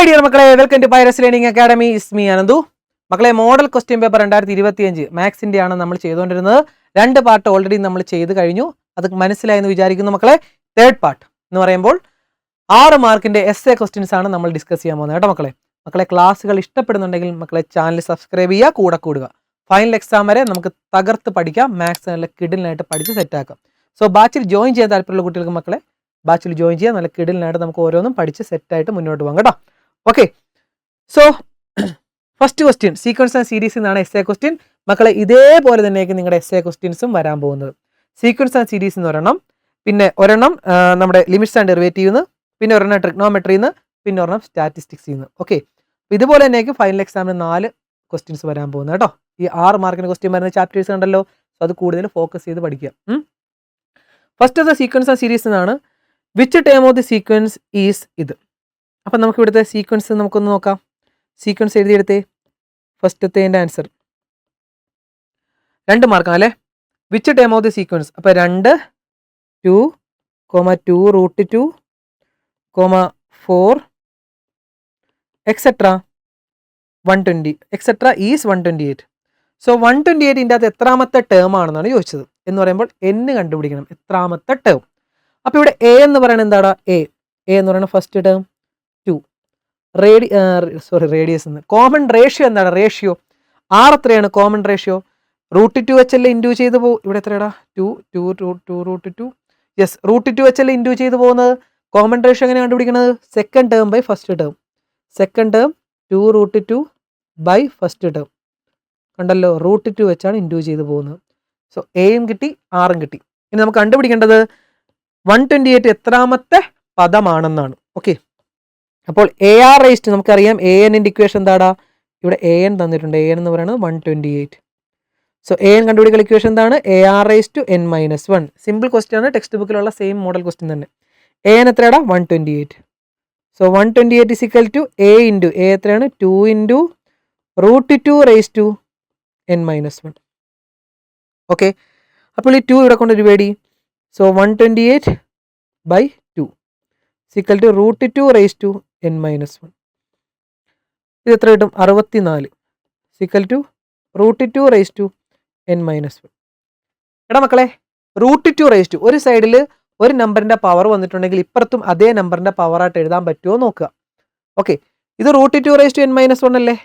Hi dear മക്കളെ, welcome to Pyrus learning academy. It's me Ananthu. മക്കളെ, model question paper 2025 മാത്സിന്റെ ആണ് നമ്മൾ ചെയ്തുകൊണ്ടിരുന്നത്. 2 പാർട്ട് ഓൾറെഡി നമ്മൾ ചെയ്ത് കഴിഞ്ഞു. അത് മനസ്സിലായെന്ന് വിചാരിക്കുന്നു മക്കളെ. തേർഡ് പാർട്ട് എന്ന് പറയുമ്പോൾ 6 മാർക്കിന്റെ എസ്എ ക്വസ്റ്റ്യൻസ് ആണ് നമ്മൾ ഡിസ്കസ് ചെയ്യാൻ പോകുന്നത് കേട്ടോ മക്കളെ. മക്കളെ, ക്ലാസ്സുകൾ ഇഷ്ടപ്പെടുന്നുണ്ടെങ്കിൽ മക്കളെ ചാനൽ സബ്സ്ക്രൈബ് ചെയ്യുക, കൂടെ കൂടുക. ഫൈനൽ എക്സാം വരെ നമുക്ക് തകർത്ത് പഠിക്കാം. മാത്സ് നല്ല കിഡിലിനായിട്ട് പഠിച്ച് സെറ്റാക്കാം. സോ ബാച്ചിൽ ജോയിൻ ചെയ്യാൻ താല്പര്യമുള്ള കുട്ടികൾക്ക് മക്കളെ ബാച്ചിൽ ജോയിൻ ചെയ്യാൻ നല്ല കിഡിലിനായിട്ട് നമുക്ക് ഓരോന്നും പഠിച്ച് സെറ്റായിട്ട് മുന്നോട്ട് പോകാം കേട്ടോ. Okay, so first question sequence and series എന്നാണ് എസ്എ ക്വസ്റ്റ്യൻ. മക്കളെ, ഇതേപോലെ തന്നെയായിരിക്കും നിങ്ങളുടെ എസ്എ ക്വസ്റ്റ്യൻസും വരാൻ പോകുന്നത്. സീക്വൻസ് ആൻഡ് സീരീസ് എന്ന് ഒരെണ്ണം, പിന്നെ ഒരെണ്ണം നമ്മുടെ ലിമിറ്റ്സ് ആൻഡ് ഡെറിവേറ്റീവ്, പിന്നെ ഒരെണ്ണം ട്രിഗ്നോമെട്രിന്ന്, പിന്നെ ഒരെണ്ണം സ്റ്റാറ്റിസ്റ്റിക്സിൽ നിന്ന്. ഓക്കെ, ഇതുപോലെ തന്നെയായിരിക്കും ഫൈനൽ എക്സാമിന് 4 ക്വസ്റ്റ്യൻസ് വരാൻ പോകുന്നത് കേട്ടോ. ഈ 6 മാർക്കിന് ക്വസ്റ്റ്യൻ വരുന്ന ചാപ്റ്റേഴ്സ് കണ്ടല്ലോ. സോ അത് കൂടുതൽ ഫോക്കസ് ചെയ്ത് പഠിക്കുക. First of the sequence and series എന്നാണ്. Which term of the sequence is ഇത്. അപ്പം നമുക്ക് ഇവിടുത്തെ സീക്വൻസ് നമുക്കൊന്ന് നോക്കാം. സീക്വൻസ് എഴുതിയെടുത്തേ. ഫസ്റ്റത്തേൻ്റെ ആൻസർ 2 മാർക്കാണ് അല്ലേ. Which term of the sequence. അപ്പോൾ 2, 2, 2 √2, 4 എക്സെട്ര 120 എക്സെട്ര ഈസ് 128. സോ 128 അകത്ത് എത്രാമത്തെ ടേം ആണെന്നാണ് ചോദിച്ചത്. എന്ന് പറയുമ്പോൾ n കണ്ടുപിടിക്കണം, എത്രാമത്തെ ടേം. അപ്പോൾ ഇവിടെ എ എന്ന് പറയുന്നത് എന്താണ്? എ എന്ന് പറയുന്നത് ഫസ്റ്റ് ടേം. 2 റേഡിയസ് എന്ന് കോമൺ റേഷ്യോ എന്താണ്? റേഷ്യോ ആർ എത്രയാണ്? കോമൺ റേഷ്യോ √2 വെച്ചല്ലേ ഇൻഡ്യൂ ചെയ്ത് പോകും. ഇവിടെ എത്രയാടാ? 2 യെസ്, √2 വെച്ചല്ലേ ഇൻഡ്യൂ ചെയ്ത് പോകുന്നത്. കോമൺ റേഷ്യോ എങ്ങനെ കണ്ടുപിടിക്കുന്നത്? Second term by first term. Second term 2 √2 by first term. കണ്ടല്ലോ, √2 വെച്ചാണ് ഇൻഡ്യൂ ചെയ്ത് പോകുന്നത്. സോ എയും കിട്ടി, ആറും കിട്ടി. ഇനി നമുക്ക് കണ്ടുപിടിക്കേണ്ടത് 128 എത്രാമത്തെ പദമാണെന്നാണ്. ഓക്കെ, അപ്പോൾ എ ആർ റേസ്റ്റ് നമുക്കറിയാം. എ എന്നിൻ്റെ ഇക്വേഷൻ എന്താടാ? ഇവിടെ എ എൻ തന്നിട്ടുണ്ട്. എ എൻ എന്ന് പറയുന്നത് 128. സോ എ എൻ കണ്ടുപിടിക്കുന്ന ഇക്വേഷൻ എന്താണ്? A R raised to n-1. Simple question ആണ്, ടെക്സ്റ്റ് ബുക്കിലുള്ള സെയിം മോഡൽ ക്വസ്റ്റ്യൻ തന്നെ. എ എൻ എത്രയാടാ? 128. So 128 is equal to A into A എത്രയാണ്? 2 ഇൻറ്റു √2 റേസ്റ്റ് ടു n-1. ഓക്കെ, അപ്പോൾ ഈ 2 ഇവിടെ കൊണ്ട് ഡിവൈഡ് ചെയ്യും. So 128 by 2 equal to √2 raise to n-1. ഇത് എത്ര കിട്ടും? 64 സിക്കൽ ടു √2 റേസ് ടു n-1. എടാ മക്കളെ, √2 റേസ് ടു ഒരു സൈഡിൽ ഒരു നമ്പറിൻ്റെ പവർ വന്നിട്ടുണ്ടെങ്കിൽ ഇപ്പുറത്തും അതേ നമ്പറിൻ്റെ പവറായിട്ട് എഴുതാൻ പറ്റുമോ നോക്കുക. ഓക്കെ, ഇത് √2 റേസ് ടു n-1 അല്ലേ.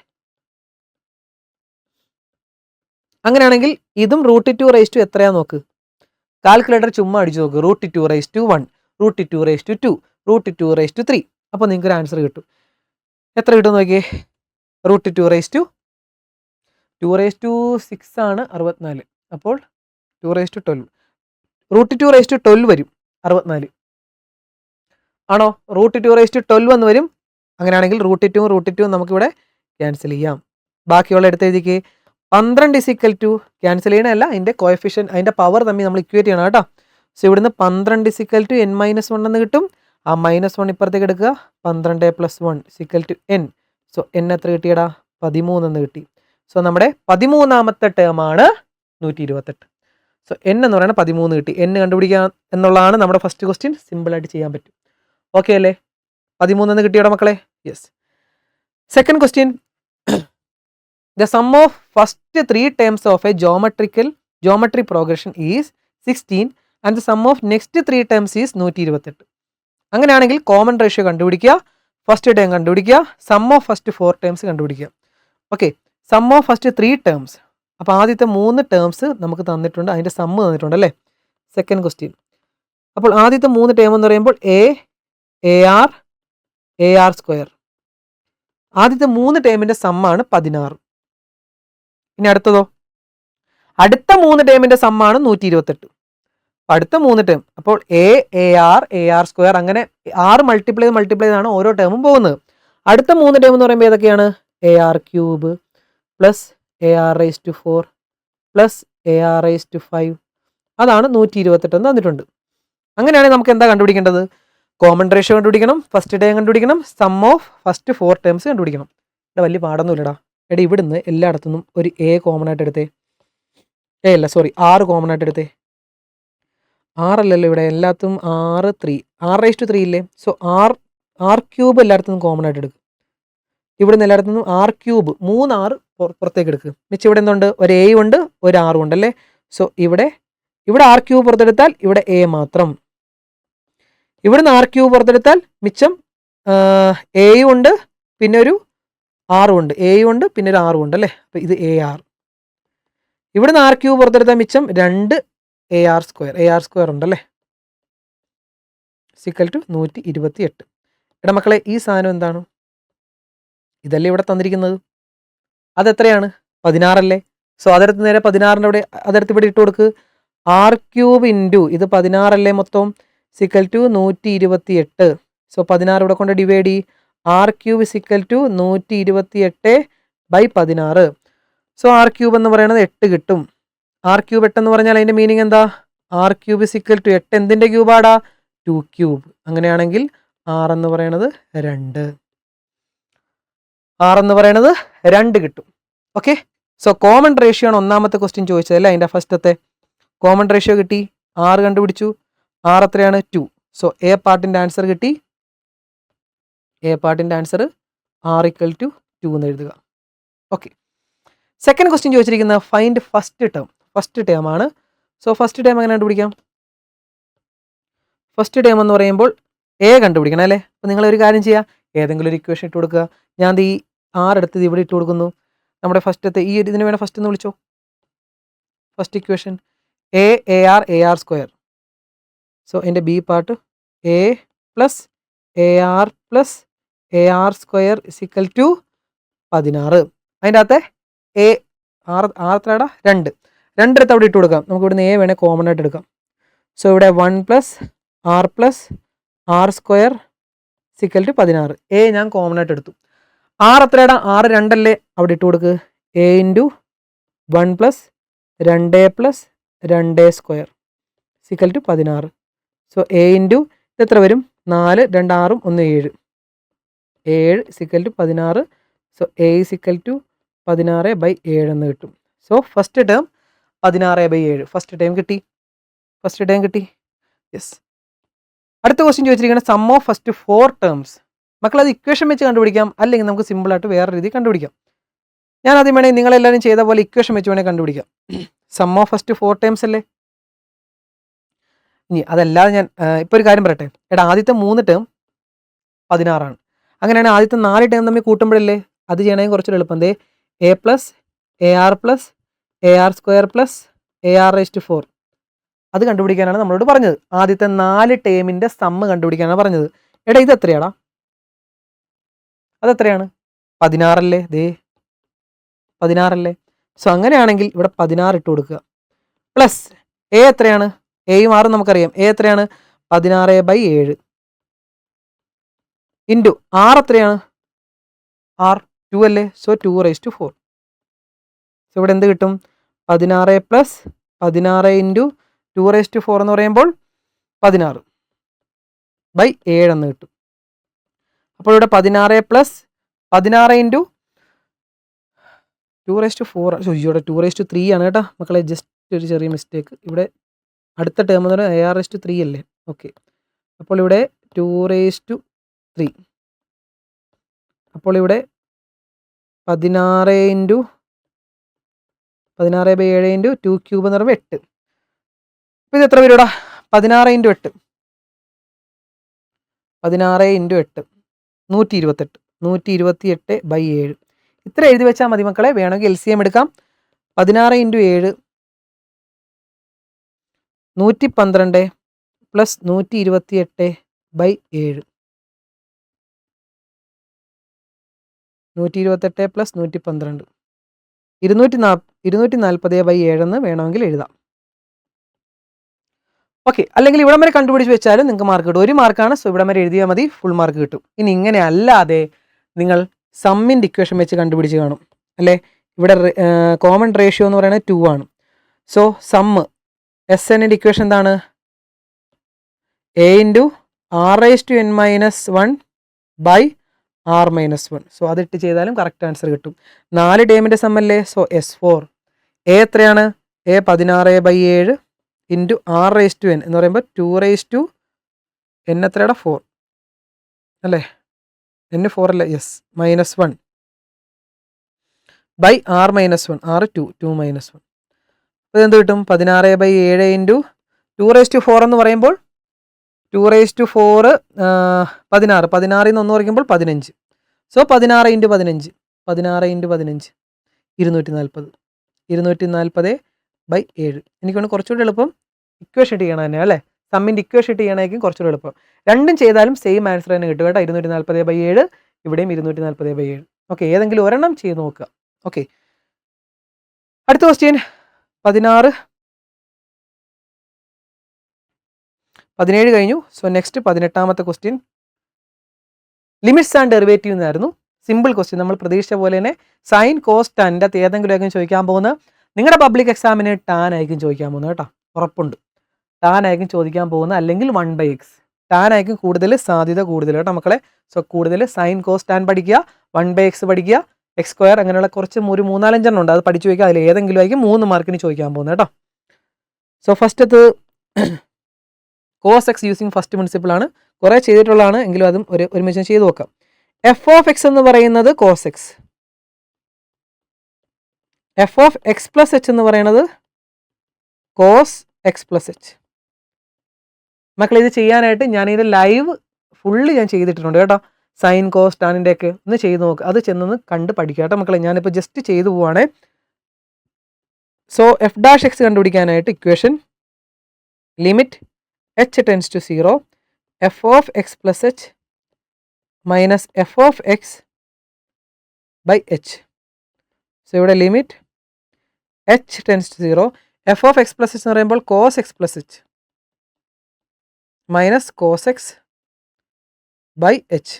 അങ്ങനെയാണെങ്കിൽ ഇതും √2 റേസ് ടു എത്രയാ നോക്ക്. കാൽക്കുലേറ്റർ ചുമ്മാ അടിച്ചു നോക്ക്. √2 raise to 1, √2 raise to 2, √2 raise to 3. അപ്പോൾ നിങ്ങൾക്ക് ഒരു ആൻസർ കിട്ടും. എത്ര കിട്ടും നോക്കിയേ? √2 റേസ് ടു 2 റേസ് ടു 6 ആണ് 64. അപ്പോൾ 2 റേസ് ടു 12, √2 റേസ് ടു 12 വരും 64 ആണോ? √2 റേസ് ടു 12 എന്ന് വരും. അങ്ങനെയാണെങ്കിൽ √2 നമുക്കിവിടെ ക്യാൻസൽ ചെയ്യാം. ബാക്കിയുള്ള എടുത്ത് എഴുതിക്ക്. 12 is equal to ക്യാൻസൽ ചെയ്യണമല്ല, അതിൻ്റെ കോഎഫിഷ്യൻ, അതിൻ്റെ പവർ തമ്മിൽ നമ്മൾ ഇക്വേറ്റ് ചെയ്യണം കേട്ടോ. സോ ഇവിടുന്ന് 12 is equal to n-1 എന്ന് കിട്ടും. ആ -1 ഇപ്പുറത്തേക്ക് എടുക്കുക. 12 + 1 is equal to n. So n എത്ര കിട്ടിയടാ? 13 എന്ന് കിട്ടി. സോ നമ്മുടെ 13ാമത്തെ ടേം ആണ് 128. സോ n എന്ന് പറയുന്നത് 13 കിട്ടി. n കണ്ടുപിടിക്കുക എന്നുള്ളതാണ് നമ്മുടെ ഫസ്റ്റ് ക്വസ്റ്റ്യൻ. സിമ്പിളായിട്ട് ചെയ്യാൻ പറ്റും. ഓക്കെ അല്ലേ? 13 എന്ന് കിട്ടിയോടാ മക്കളെ. Yes. Second question. The sum of first 3 terms of a geometry progression is 16 and the sum of next 3 terms is 128. അങ്ങനെയാണെങ്കിൽ കോമൺ റേഷ്യോ കണ്ടുപിടിക്കുക, ഫസ്റ്റ് ടേം കണ്ടുപിടിക്കുക, സം ഓഫ് ഫസ്റ്റ് 4 ടേംസ് കണ്ടുപിടിക്കുക. Okay, sum of first 3 terms. അപ്പോൾ ആദ്യത്തെ 3 terms നമുക്ക് തന്നിട്ടുണ്ട്, അതിൻ്റെ sum തന്നിട്ടുണ്ട് അല്ലേ. Second question. അപ്പോൾ ആദ്യത്തെ 3 ടേം എന്ന് പറയുമ്പോൾ എ ആർ സ്ക്വയർ. ആദ്യത്തെ 3 ടേമിൻ്റെ സമ്മാണ് 16. ഇനി അടുത്തതോ? അടുത്ത 3 ടേമിൻ്റെ സമ്മാണ് 128. അടുത്ത 3 ടേം. അപ്പോൾ എ ആർ സ്ക്വയർ, അങ്ങനെ 6 മൾട്ടിപ്ലൈ ആണ് ഓരോ ടേമും പോകുന്നത്. അടുത്ത 3 ടേം എന്ന് പറയുമ്പോൾ ഏതൊക്കെയാണ്? A r cube plus A r raise to 4 plus A r raise to 5. അതാണ് 128 എന്ന് തന്നിട്ടുണ്ട്. അങ്ങനെയാണെങ്കിൽ നമുക്ക് എന്താ കണ്ടുപിടിക്കേണ്ടത്? കോമൺ റേഷ്യോ കണ്ടുപിടിക്കണം, ഫസ്റ്റ് ടേം കണ്ടുപിടിക്കണം, സം ഓഫ് ഫസ്റ്റ് 4 ടേംസ് കണ്ടുപിടിക്കണം. ഇവിടെ വലിയ പാടൊന്നുമില്ലടാ. എടാ, ഇവിടുന്ന് എല്ലായിടത്തുനിന്നും ഒരു എ കോമൺ ആയിട്ട് എടുത്തേ. ആറ് കോമൺ ആയിട്ട് എടുത്തേ. 6 അല്ലല്ലോ ഇവിടെ, എല്ലാത്തും 6 റേസ് ടു 3 ഇല്ലേ. സോ ആർ ക്യൂബ് എല്ലായിടത്തും കോമൺ ആയിട്ട് എടുക്കും. ഇവിടെ എല്ലായിടത്തു നിന്നും ആർ ക്യൂബ് 3 ആർ പുറത്തേക്ക് എടുക്കുക. മിച്ചം ഇവിടെ എന്തുണ്ട്? ഒരു എ ഉണ്ട്, ഒരു ആറും ഉണ്ട് അല്ലേ. സോ ഇവിടെ ആർ ക്യൂബ് പുറത്തെടുത്താൽ ഇവിടെ എ മാത്രം. ഇവിടുന്ന് ആർ ക്യൂബ് പുറത്തെടുത്താൽ മിച്ചം എയും ഉണ്ട്, പിന്നെ ഒരു ആറും ഉണ്ട്. എയും ഉണ്ട്, പിന്നെ ഒരു ആറും ഉണ്ട് അല്ലേ. അപ്പോൾ ഇത് എ ആർ. ഇവിടുന്ന് ആർ ക്യൂബ് പുറത്തെടുത്താൽ മിച്ചം 2 എ ആർ സ്ക്വയർ ഉണ്ടല്ലേ, സിക്കൽ ടു 128. എടാ മക്കളെ, ഈ സാധനം എന്താണ്? ഇതല്ലേ ഇവിടെ തന്നിരിക്കുന്നത്. അതെത്രയാണ്? 16 അല്ലേ. സോ അതെടുത്ത് നേരെ 16ൻ്റെ അവിടെ അതെടുത്ത് ഇവിടെ ഇട്ട് കൊടുക്ക്. ആർ ക്യൂബ് ഇൻറ്റു ഇത് 16 അല്ലേ മൊത്തം, സിക്കൽ ടു 128. സോ 16 ഇവിടെ കൊണ്ട് ഡിവൈഡ് ചെയ്യും. R cube equal to 128/16. So R cube എന്ന് പറയുന്നത് 8 കിട്ടും. ആർ ക്യൂബ് 8 എന്ന് പറഞ്ഞാൽ അതിൻ്റെ മീനിങ് എന്താ? ആർ ക്യൂബ് സിക്കൽ ടു 8 എന്തിൻ്റെ ക്യൂബാടാ? 2 ക്യൂബ്. അങ്ങനെയാണെങ്കിൽ ആർ എന്ന് പറയുന്നത് 2. ആർ എന്ന് പറയുന്നത് 2 കിട്ടും. ഓക്കെ. സോ കോമൺ റേഷ്യോ ആണ് ഒന്നാമത്തെ ക്വസ്റ്റ്യൻ ചോദിച്ചതല്ലേ. അതിൻ്റെ ഫസ്റ്റത്തെ കോമൺ റേഷ്യോ കിട്ടി, 6 കണ്ടുപിടിച്ചു. 6 എത്രയാണ്? 2. സോ എ പാർട്ടിൻ്റെ ആൻസർ കിട്ടി. എ പാർട്ടിൻ്റെ ആൻസർ ആർ ഈക്വൽ ടു 2 എന്ന് എഴുതുക. ഓക്കെ. സെക്കൻഡ് ക്വസ്റ്റ്യൻ ചോദിച്ചിരിക്കുന്നത് ഫൈൻഡ് ഫസ്റ്റ് ടേം ആണ്. സോ ഫസ്റ്റ് ടേം എങ്ങനെ കണ്ടുപിടിക്കാം? ഫസ്റ്റ് ടേം എന്ന് പറയുമ്പോൾ എ കണ്ടുപിടിക്കണം അല്ലേ. അപ്പോൾ നിങ്ങൾ ഒരു കാര്യം ചെയ്യുക, ഏതെങ്കിലും ഒരു ഇക്വേഷൻ ഇട്ട് കൊടുക്കുക. ഞാൻ ഈ 6 എടുത്തത് ഇവിടെ ഇട്ട് കൊടുക്കുന്നു. നമ്മുടെ ഫസ്റ്റത്തെ ഈ ഇതിന് വേണം ഫസ്റ്റ് എന്ന് വിളിച്ചോ. First equation A R square. So എൻ്റെ B part A plus A R square is equal to 16. അതിൻ്റെ അകത്തെ എ ആർ എത്രടാ? 2 എടുത്ത് അവിടെ ഇട്ട് കൊടുക്കാം. നമുക്ക് ഇവിടുന്ന് എ വേണേൽ കോമൺ ആയിട്ട് എടുക്കാം. സോ ഇവിടെ 1 + R square is equal to 16. A ഞാൻ കോമൺ ആയിട്ട് എടുത്തു. ആർ എത്രടാ? 6 2 അല്ലേ, അവിടെ ഇട്ട് കൊടുക്ക്. A into 1 + 2 + 2 square is equal to 16. So A into ഇത് എത്ര വരും? 4 2 6 1 7 is equal to 16. So A is equal to 16/7 എന്ന് കിട്ടും. So first term 16/7. First term കിട്ടി. യെസ്. അടുത്ത ക്വസ്റ്റ്യൻ ചോദിച്ചിരിക്കുന്നത് സം ഓഫ് ഫസ്റ്റ് 4 ടേംസ്. മക്കളത് ഇക്വേഷൻ വെച്ച് കണ്ടുപിടിക്കാം, അല്ലെങ്കിൽ നമുക്ക് സിമ്പിളായിട്ട് വേറെ രീതി കണ്ടുപിടിക്കാം. ഞാൻ ആദ്യം വേണമെങ്കിൽ നിങ്ങളെല്ലാവരും ചെയ്ത പോലെ ഇക്വേഷൻ വെച്ച് വേണമെങ്കിൽ കണ്ടുപിടിക്കാം. സം ഓഫ് ഫസ്റ്റ് 4 ടേംസ് അല്ലേ. ഇനി അതല്ലാതെ ഞാൻ ഇപ്പോൾ ഒരു കാര്യം പറയട്ടെ. എടാ ആദ്യത്തെ 3 ടേം 16 ആണ്. അങ്ങനെയാണ് ആദ്യത്തെ 4 ടേം തമ്മിൽ കൂട്ടുമ്പോഴല്ലേ അത് ചെയ്യണമെങ്കിൽ കുറച്ചൊരു എളുപ്പം. A plus A R square plus AR⁴. അത് കണ്ടുപിടിക്കാനാണ് നമ്മളോട് പറഞ്ഞത്. ആദ്യത്തെ 4 ടേമിൻ്റെ സമ്മ് കണ്ടുപിടിക്കാനാണ് പറഞ്ഞത്. എടാ ഇത് എത്രയാടാ? അതെത്രയാണ്? 16 അല്ലേ. 16 അല്ലേ. സോ അങ്ങനെയാണെങ്കിൽ ഇവിടെ 16 ഇട്ട് കൊടുക്കുക. പ്ലസ് എ എത്രയാണ്? എയും ആറും നമുക്കറിയാം. എ എത്രയാണ്? 16/7 ഇൻറ്റു ആർ എത്രയാണ്? ആർ 2 അല്ലേ. സോ 2⁴. സോ ഇവിടെ എന്ത് കിട്ടും? 16 + 16 ഇൻറ്റു 2⁴ എന്ന് പറയുമ്പോൾ 16/7 എന്ന് കിട്ടും. അപ്പോൾ ഇവിടെ 16 + 16 ഇൻറ്റു 2⁴. ഇവിടെ 2�3 ആണ് കേട്ടോ മക്കളെ. ജസ്റ്റ് ഒരു ചെറിയ മിസ്റ്റേക്ക്. ഇവിടെ അടുത്ത ടേം എന്ന് പറയുന്നത് AR⁴ അല്ലേ. ഓക്കെ. അപ്പോൾ ഇവിടെ 2�3. അപ്പോൾ ഇവിടെ 16 ഇൻറ്റു 16/7 ഇൻറ്റു 2³ എന്ന് പറയുമ്പോൾ 8. അപ്പോൾ ഇത് എത്ര വരും ഇവിടെ? 16 ഇൻറ്റു 8 128/7. ഇത്ര എഴുതി വെച്ചാൽ മതി മക്കളെ. വേണമെങ്കിൽ LCM എടുക്കാം. 16 ഇൻറ്റു 7 112 + 128/7. 128 + 112 240/7 എന്ന് വേണമെങ്കിൽ എഴുതാം. ഓക്കെ. അല്ലെങ്കിൽ ഇവിടം വരെ കണ്ടുപിടിച്ച് വെച്ചാലും നിങ്ങൾക്ക് മാർക്ക് കിട്ടും. 1 മാർക്കാണ്. സോ ഇവിടം വരെ എഴുതിയാൽ മതി, ഫുൾ മാർക്ക് കിട്ടും. ഇനി ഇങ്ങനെ അല്ലാതെ നിങ്ങൾ സമ്മിൻ്റെ ഇക്വേഷൻ വെച്ച് കണ്ടുപിടിച്ച് കാണും അല്ലേ. ഇവിടെ കോമൺ റേഷ്യോ എന്ന് പറയുന്നത് 2 ആണ്. സോ സമ്മ് SNൻ്റെ ഇക്വേഷൻ എന്താണ്? A × R⁻1/R⁻1. സോ അതിട്ട് ചെയ്താലും കറക്റ്റ് ആൻസർ കിട്ടും. 4 ടേമിൻ്റെ സമ്മല്ലേ. So S4. എ എത്രയാണ്? A 16/7 ഇൻറ്റു R⁻n എന്ന് പറയുമ്പോൾ 2n എത്രയുടെ 4 അല്ലേ. n 4 അല്ലേ. Yes. -1 by R minus 1, R 2, 2 minus 1. അപ്പോൾ ഇതെന്ത് കിട്ടും? 16/7 ഇൻറ്റു 2⁴ എന്ന് പറയുമ്പോൾ 2⁴ 16, 16ൽ നിന്ന് 1 കുറയ്ക്കുമ്പോൾ 15. സോ 16 × 15, 16 × 15 240, 240/7. എനിക്ക് വേണം കുറച്ചുകൂടി എളുപ്പം ഇക്വേഷൻ ഇട്ട് ചെയ്യണം തന്നെ അല്ലേ? സമ്മിൻ്റെ ഇക്വേഷൻ ഇട്ട് ചെയ്യണമെങ്കിൽ കുറച്ചുകൂടി എളുപ്പം. രണ്ടും ചെയ്താലും സെയിം ആൻസർ തന്നെ കിട്ടും കേട്ടോ. 240/7, ഇവിടെയും 240/7. ഓക്കെ, ഏതെങ്കിലും ഒരെണ്ണം ചെയ്ത് നോക്കുക. ഓക്കെ, അടുത്ത ക്വസ്റ്റ്യൻ 16, 17 കഴിഞ്ഞു. സോ നെക്സ്റ്റ് 18ാമത്തെ ക്വസ്റ്റ്യൻ ലിമിറ്റ്സ് ആൻഡ് ഡെറിവേറ്റീവ് എന്നായിരുന്നു. സിമ്പിൾ ക്വസ്റ്റ്യൻ, നമ്മൾ പ്രതീക്ഷിച്ച പോലെ തന്നെ സൈൻ കോസ് ടാൻ്റെ അകത്ത് ഏതെങ്കിലും ആയിരിക്കും ചോദിക്കാൻ പോകുന്നത്. നിങ്ങളുടെ പബ്ലിക് എക്സാമിന് ടാൻ ആയിരിക്കും ചോദിക്കാൻ പോകുന്നത് കേട്ടോ, ഉറപ്പുണ്ട്. ടാൻ ആയിരിക്കും ചോദിക്കാൻ പോകുന്നത്, അല്ലെങ്കിൽ 1/x. ടാൻ ആയിരിക്കും കൂടുതൽ സാധ്യത കൂടുതൽ കേട്ടോ മക്കളെ. സോ കൂടുതൽ സൈൻ കോസ് ടാൻ പഠിക്കുക, 1/x പഠിക്കുക, x², അങ്ങനെയുള്ള കുറച്ച് ഒരു 3-4 ഉണ്ട്, അത് പഠിച്ചു വയ്ക്കുക. അതിൽ ഏതെങ്കിലും ആയിരിക്കും 3 മാർക്കിന് ചോദിക്കാൻ പോകുന്നത് കേട്ടോ. സോ ഫസ്റ്റത്ത് cos X using first principle ആണ്. കുറേ ചെയ്തിട്ടുള്ളതാണ്, എങ്കിലും അതും ഒരുമിച്ച് ചെയ്ത് നോക്കാം. എഫ് ഓഫ് എക്സ് എന്ന് പറയുന്നത് cos x, f of X plus H എന്ന് പറയുന്നത് കോസ് എക്സ് പ്ലസ് എച്ച്. മക്കൾ ഇത് ചെയ്യാനായിട്ട് ഞാനിത് ലൈവ് ഫുള്ള് ഞാൻ ചെയ്തിട്ടുണ്ട് കേട്ടോ. സൈൻ കോസ് ടാനിൻ്റെ ഒക്കെ ഒന്ന് ചെയ്ത് നോക്കുക, അത് ചെന്നൊന്ന് കണ്ട് പഠിക്കുക കേട്ടോ മക്കളെ. ഞാനിപ്പോൾ ജസ്റ്റ് ചെയ്തു പോവാണേ. സോ എഫ് ഡാഷ് എക്സ് കണ്ടുപിടിക്കാനായിട്ട് equation limit h tends to 0 F of X plus H minus F of X by H. So ഇവിടെ limit h tends to 0 F of X plus H എന്ന് പറയുമ്പോൾ cos X plus H minus cos X by H.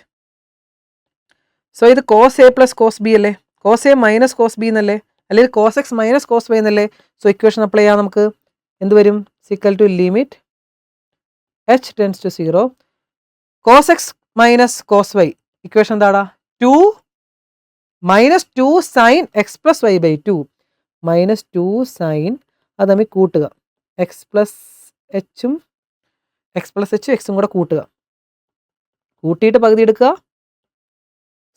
So ഇത് cos A plus cos B അല്ലേ, cos A minus cos B എന്നല്ലേ, അല്ലെങ്കിൽ cos X minus cos Y എന്നല്ലേ. So equation apply ചെയ്യാം നമുക്ക്. എന്ത് വരും? Equal to limit h tends to 0 cos X minus cos Y. Equation എന്താടാ? 2 minus 2 sine X plus Y by 2 minus 2 sine, അത് തമ്മിൽ കൂട്ടുക, എക്സ് പ്ലസ് എച്ചും എക്സും കൂടെ കൂട്ടുക, കൂട്ടിയിട്ട് പകുതി എടുക്കുക,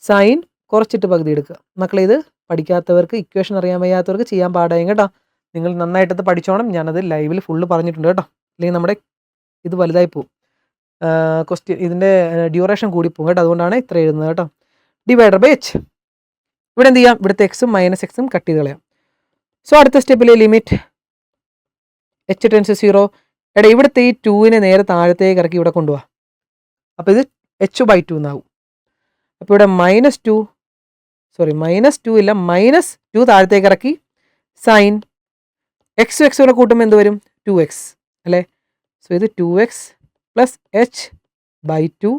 സൈൻ കുറച്ചിട്ട് പകുതി എടുക്കുക. മക്കളെ ഇത് പഠിക്കാത്തവർക്ക്, ഇക്വേഷൻ അറിയാൻ വയ്യാത്തവർക്ക് ചെയ്യാൻ പാടായും കേട്ടോ. നിങ്ങൾ നന്നായിട്ടത് പഠിച്ചോണം. ഞാനത് ലൈവിൽ ഫുള്ള് പറഞ്ഞിട്ടുണ്ട് കേട്ടോ, അല്ലെങ്കിൽ നമ്മുടെ ഇത് വലുതായി പോവും, ക്വസ്റ്റ്യൻ ഇതിൻ്റെ ഡ്യൂറേഷൻ കൂടി പോകും കേട്ടോ. അതുകൊണ്ടാണ് ഇത്ര എഴുതുന്നത് കേട്ടോ. Divided by h. ഇവിടെ എന്ത് ചെയ്യാം? ഇവിടുത്തെ എക്സും മൈനസ് എക്സും കട്ട് ചെയ്ത് കളയാം. സോ അടുത്ത സ്റ്റെപ്പിൽ ലിമിറ്റ് h ടെൻസ് 0. എടാ ഇവിടുത്തെ ഈ 2നെ നേരെ താഴത്തേക്ക് ഇറക്കി ഇവിടെ കൊണ്ടുപോവാം. അപ്പോൾ ഇത് h/2 എന്നാകും. അപ്പോൾ ഇവിടെ -2 ഇല്ല, -2 താഴത്തേക്ക് ഇറക്കി സൈൻ എക്സും എക്സും കൂടെ കൂട്ടുമ്പോൾ എന്ത് വരും? 2x അല്ലേ. സോ ഇത് 2x പ്ലസ് h/2,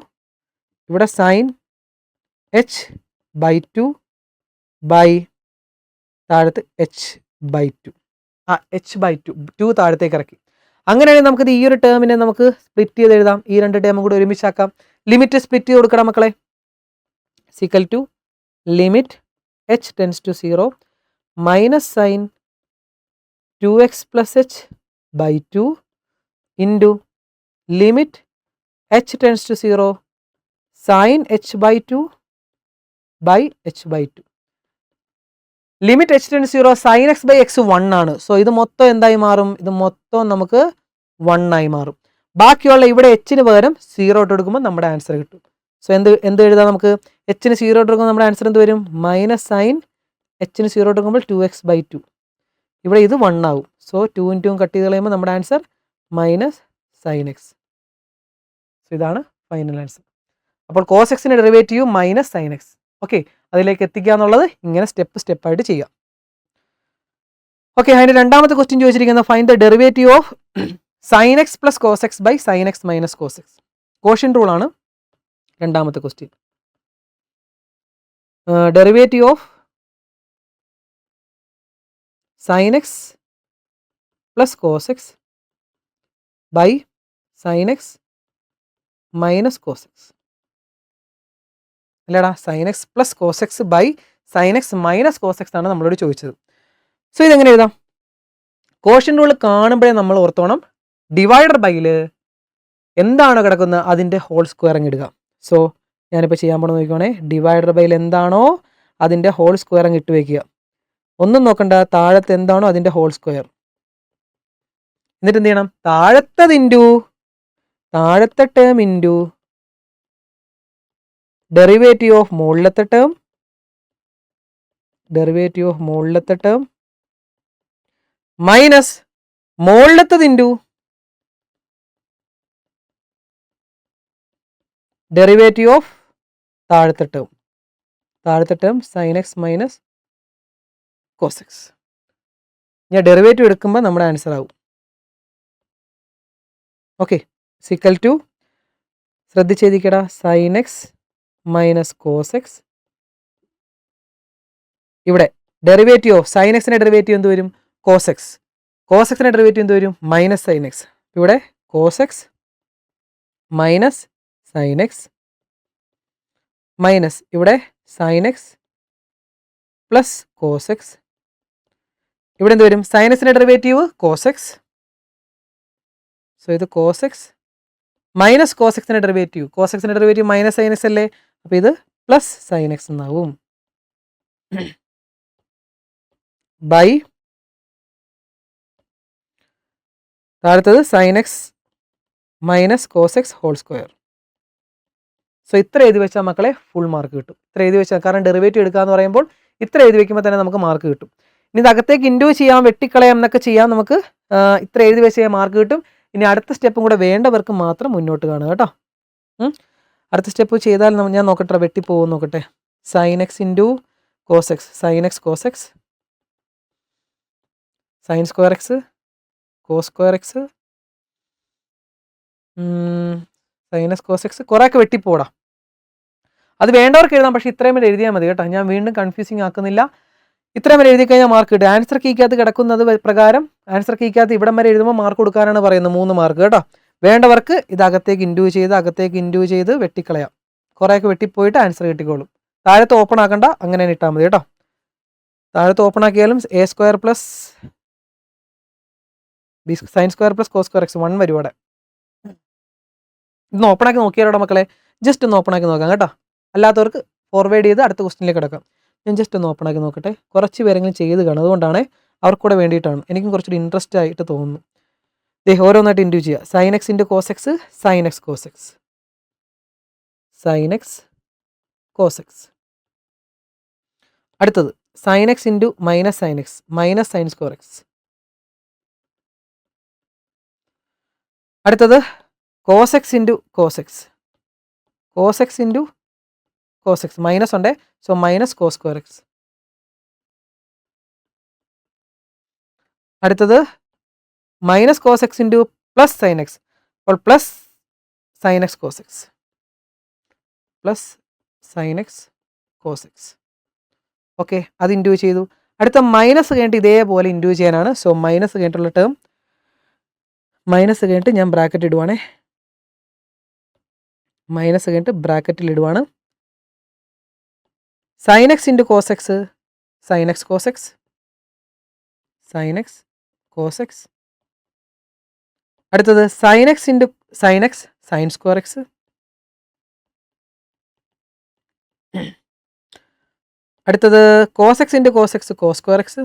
ഇവിടെ സൈൻ h/2 ബൈ താഴത്ത് h/2, h/2 2 താഴത്തേക്ക് ഇറക്കി. അങ്ങനെയാണെങ്കിൽ നമുക്കിത് ഈ ഒരു ടേമിനെ നമുക്ക് സ്പ്ലിറ്റ് ചെയ്ത് എഴുതാം. ഈ രണ്ട് ടേമും കൂടെ ഒരുമിച്ചാക്കാം. ലിമിറ്റ് സ്പ്ലിറ്റ് ചെയ്ത് കൊടുക്കണം മക്കളെ. Equal to limit h tends to 0 minus sine 2x plus h/2 into limit h tends to 0 sine h/2 by h/2. Limit h tends 0 sine X by X 1 ആണ്. സോ ഇത് മൊത്തം എന്തായി മാറും? ഇത് മൊത്തം നമുക്ക് 1 ആയി മാറും. ബാക്കിയുള്ള ഇവിടെ എച്ചിന് പകരം 0 ഇട്ട് കൊടുക്കുമ്പോൾ നമ്മുടെ ആൻസർ കിട്ടും. സോ എന്ത് എഴുതാം നമുക്ക്? എച്ചിന് 0 ഇട്ട് കൊടുക്കുമ്പോൾ നമ്മുടെ ആൻസർ എന്ത് വരും? മൈനസ് സൈൻ എച്ചിന് 0 ഇട്ട് കൊടുക്കുമ്പോൾ 2x/2. ഇവിടെ ഇത് 1 ആവും. സോ 2 × 2 കട്ട് ചെയ്ത് കളയുമ്പോൾ നമ്മുടെ answer minus sine X. So ഇതാണ് ഫൈനൽ ആൻസർ. അപ്പോൾ കോസ് എക്സിൻ്റെ derivative minus sine X. Okay, അതിലേക്ക് എത്തിക്കുക എന്നുള്ളത് ഇങ്ങനെ സ്റ്റെപ്പായിട്ട് ചെയ്യാം. ഓക്കെ, അതിൻ്റെ രണ്ടാമത്തെ ക്വസ്റ്റ്യൻ ചോദിച്ചിരിക്കുന്നത് find the derivative of sine X plus cos X by sine X minus cos X. Quotient rule ആണ് രണ്ടാമത്തെ question. Derivative of sine X plus cos X by sine X minus cos X. അല്ലേടാ, sine X plus cos X by sine X minus cos X ആണ് നമ്മളോട് ചോദിച്ചത്. So ഇതെങ്ങനെ എഴുതാം? Quotient rule കാണുമ്പോഴേ നമ്മൾ ഓർത്തോണം, ഡിവൈഡർ ബൈയിൽ എന്താണോ കിടക്കുന്നത് അതിൻ്റെ ഹോൾ സ്ക്വയർ അങ്ങ് ഇടുക. സോ ഞാനിപ്പോൾ ചെയ്യാൻ പോകണം നോക്കിക്കോണേ. ഡിവൈഡർ ബൈയിൽ എന്താണോ അതിൻ്റെ ഹോൾ സ്ക്വയർ അങ്ങ് ഇട്ട് വയ്ക്കുക. ഒന്നും നോക്കണ്ട, താഴത്തെ എന്താണോ അതിൻ്റെ ഹോൾ സ്ക്വയർ. എന്നിട്ട് എന്ത് ചെയ്യണം, താഴത്തെ ടേം ഇൻറ്റു ഡെറിവേറ്റീവ് ഓഫ് മുകളിലത്തെ ടേം മൈനസ് മുകളിലത്തത് ഇൻറ്റു ഡെറിവേറ്റീവ് ഓഫ് താഴത്തെ term sine X minus cos X. ഞാൻ ഡെറിവേറ്റീവ് എടുക്കുമ്പോൾ നമ്മുടെ ആൻസർ ആവും. ഓക്കെ, സിക്കൽ ടു ശ്രദ്ധിച്ചെഴുതിക്കടാ, sine X minus cos X. ഇവിടെ ഡെറിവേറ്റീവ് ഓഫ് സൈൻ എക്സിൻ്റെ ഡെറിവേറ്റീവ് എന്ത് വരും, കോസ് എക്സ്. കോസ് എക്സിൻ്റെ ഡെറിവേറ്റീവ് എന്ത് വരും, മൈനസ് സൈൻ എക്സ്. ഇവിടെ cos X minus sine X minus ഇവിടെ sine X plus cos X. ഇവിടെ എന്ത് വരും, സൈൻ എക്സിൻ്റെ ഡെറിവേറ്റീവ് കോസ് എക്സ്. സോ ഇത് കോസ് എക്സ് മൈനസ് കോസ് എക്സിൻ്റെ ഡെറിവേറ്റീവ് മൈനസ് സൈൻ എക്സ് അല്ലേ, അപ്പോൾ ഇത് പ്ലസ് സൈൻ എക്സ് എന്നാവും. ബൈ താഴത്തത് sine X minus cos X whole square. So ഇത്ര എഴുതി വെച്ചാൽ മക്കളെ ഫുൾ മാർക്ക് കിട്ടും. ഇത്ര എഴുതി വെച്ചാൽ, കാരണം ഡെറിവേറ്റീവ് എടുക്കുക എന്ന് പറയുമ്പോൾ ഇത്ര എഴുതി വെക്കുമ്പോൾ തന്നെ നമുക്ക് മാർക്ക് കിട്ടും. ഇനി ഇത് അകത്തേക്ക് ഇൻഡ്യൂ ചെയ്യാം, വെട്ടിക്കളയാം എന്നൊക്കെ ചെയ്യാം. നമുക്ക് ഇത്ര എഴുതി വെച്ചാൽ മാർക്ക് കിട്ടും. ഇനി അടുത്ത സ്റ്റെപ്പും കൂടെ വേണ്ടവർക്ക് മാത്രം മുന്നോട്ട് കാണുക കേട്ടോ. അടുത്ത സ്റ്റെപ്പ് ചെയ്താൽ ഞാൻ നോക്കട്ടെ, വെട്ടിപ്പോകും നോക്കട്ടെ. Sine X into cos X, sine X cos X, sine square x cos square x, sine X cos x. കുറേയൊക്കെ വെട്ടിപ്പോടാം, അത് വേണ്ടവർക്ക് എഴുതാം. പക്ഷേ ഇത്രയും വരെ എഴുതിയാൽ മതി കേട്ടോ, ഞാൻ വീണ്ടും കൺഫ്യൂസിങ് ആക്കുന്നില്ല. ഇത്രയും വരെ എഴുതി കഴിഞ്ഞാൽ മാർക്ക് കിട്ടും. ആൻസർ കീക്കകത്ത് കിടക്കുന്നത് പ്രകാരം ആൻസർ കീക്കകത്ത് ഇവിടം വരെ എഴുതുമ്പോൾ മാർക്ക് കൊടുക്കാനാണ് പറയുന്നത്, 3 മാർക്ക് കേട്ടോ. വേണ്ടവർക്ക് ഇത് അകത്തേക്ക് ഇൻഡ്യൂ ചെയ്ത് വെട്ടിക്കളയാം. കുറേയൊക്കെ വെട്ടിപ്പോയിട്ട് ആൻസർ കിട്ടിക്കോളും. താഴത്ത് ഓപ്പൺ ആക്കണ്ട, അങ്ങനെ ഇട്ടാൽ മതി കേട്ടോ. താഴത്ത് ഓപ്പൺ ആക്കിയാലും A square plus B sine square plus cos square X 1 വരും ഇവിടെ. ഇന്ന് ഓപ്പൺ ആക്കി നോക്കിയാലോ മക്കളെ, ജസ്റ്റ് ഒന്ന് ഓപ്പൺ ആക്കി നോക്കാം കേട്ടോ. അല്ലാത്തവർക്ക് ഫോർവേഡ് ചെയ്ത് അടുത്ത ക്വസ്റ്റിനിലേക്ക് കിടക്കാം. ഞാൻ ജസ്റ്റ് ഒന്ന് ഓപ്പൺ ആക്കി നോക്കട്ടെ. കുറച്ച് പേരെങ്കിലും ചെയ്ത് കാണും, അതുകൊണ്ടാണ് അവർക്കൂടെ വേണ്ടിയിട്ടാണ്. എനിക്കും കുറച്ചൊരു ഇൻട്രസ്റ്റ് ആയിട്ട് തോന്നുന്നു. ഓരോന്നായിട്ട് ഇൻഡ്യൂ ചെയ്യുക. Sine X into cos X, sine X cos X, sine X cos X. അടുത്തത് sine X into minus sine X, minus sine square X. അടുത്തത് cos X into cos X, cos X into cos X, minus ഉണ്ട്, so minus cos square X. അടുത്തത് minus cos X into plus sine X, അപ്പോൾ plus sine X cos X, plus sine X cos X. Okay, അത് ഇൻഡ്യൂ ചെയ്തു. അടുത്ത minus കഴിഞ്ഞിട്ട് ഇതേപോലെ ഇൻഡ്യൂ ചെയ്യാനാണ്. സോ മൈനസ് കഴിഞ്ഞിട്ടുള്ള ടേം, മൈനസ് കഴിഞ്ഞിട്ട് ഞാൻ ബ്രാക്കറ്റ് ഇടുവാണേ, മൈനസ് കഴിഞ്ഞിട്ട് ബ്രാക്കറ്റിൽ ഇടുവാണ്. Sine X into cos X, sine X cos X, sine X cos X. അടുത്തത് sine X into sine X, sine square X. അടുത്തത് cos X into cos X, cos square X.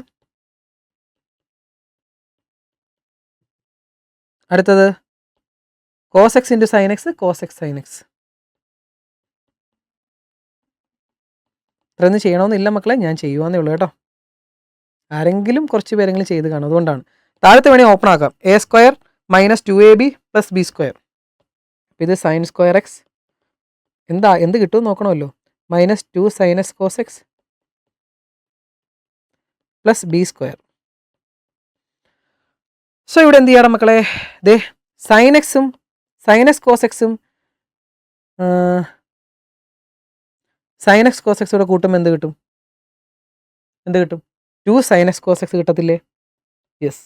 അടുത്തത് cos X into sine X, cos X sine X. ഇത്രയൊന്നും ചെയ്യണമെന്നില്ല മക്കളെ, ഞാൻ ചെയ്യുവാന്നേ ഉള്ളൂ കേട്ടോ. ആരെങ്കിലും കുറച്ച് പേരെങ്കിലും ചെയ്ത് കാണും, അതുകൊണ്ടാണ്. താഴത്തെ വേണമെങ്കിൽ ഓപ്പൺ ആക്കാം. A square minus 2ab plus B square. ഇത് സൈൻ സ്ക്വയർ എക്സ്, എന്ത് കിട്ടുമെന്ന് നോക്കണമല്ലോ. Minus 2 sine X cos X plus B square. So ഇവിടെ എന്ത് ചെയ്യണം മക്കളെ, സൈൻ എക്സും സൈൻ എക്സ് കോസ് എക്സും സൈൻ എക്സ് കോസ് എക്സ് കൂടെ കൂട്ടുമ്പോൾ എന്ത് കിട്ടും? 2 സൈൻ എക്സ് കോസ് എക്സ് കിട്ടത്തില്ലേ? യെസ്.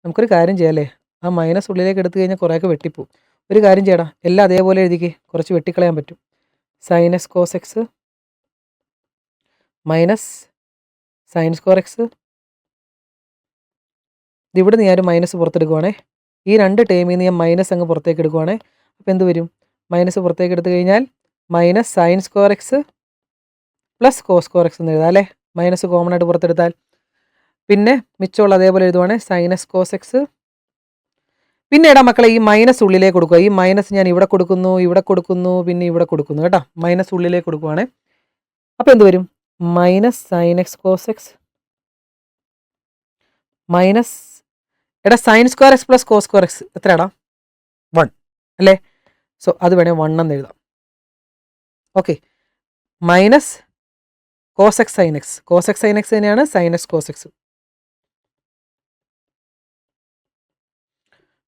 നമുക്കൊരു കാര്യം ചെയ്യാം അല്ലേ, ആ മൈനസ് ഉള്ളിലേക്ക് എടുത്തു കഴിഞ്ഞാൽ കുറേയൊക്കെ വെട്ടിപ്പോവും. ഒരു കാര്യം ചെയ്യടാ, എല്ലാം അതേപോലെ എഴുതിക്കേ, കുറച്ച് വെട്ടിക്കളയാൻ പറ്റും. Sine X cos X minus sine square x. ഇവിടെ നിന്ന് ഞാൻ ഒരു മൈനസ് പുറത്തെടുക്കുവാണേ. ഈ 2 ടേമിൽ നിന്ന് ഞാൻ മൈനസ് അങ്ങ് പുറത്തേക്ക് എടുക്കുവാണേ. അപ്പോൾ എന്ത് വരും? മൈനസ് പുറത്തേക്ക് എടുത്തു കഴിഞ്ഞാൽ minus sine square X plus cos square x എന്ന് എഴുതാം അല്ലേ, മൈനസ് കോമൺ ആയിട്ട് പുറത്തെടുത്താൽ. പിന്നെ മിച്ചമുള്ള അതേപോലെ എഴുതുവാണ് സൈനസ് കോസെക്സ്. പിന്നെ ഇടാ മക്കളെ ഈ മൈനസ് ഉള്ളിലേക്ക് കൊടുക്കുക. ഈ മൈനസ് ഞാൻ ഇവിടെ കൊടുക്കുന്നു, ഇവിടെ കൊടുക്കുന്നു, പിന്നെ ഇവിടെ കൊടുക്കുന്നു കേട്ടോ. മൈനസ് ഉള്ളിലേക്ക് കൊടുക്കുവാണേ. അപ്പോൾ എന്ത് വരും? Minus sine X cos X minus എടാ sine square X plus cos square X എത്രയാടാ? 1 അല്ലേ? സോ അത് വേണേൽ 1 എന്ന് എഴുതാം. Okay, minus cos X sine X. Cos X sine X തന്നെയാണ് sine X cos X.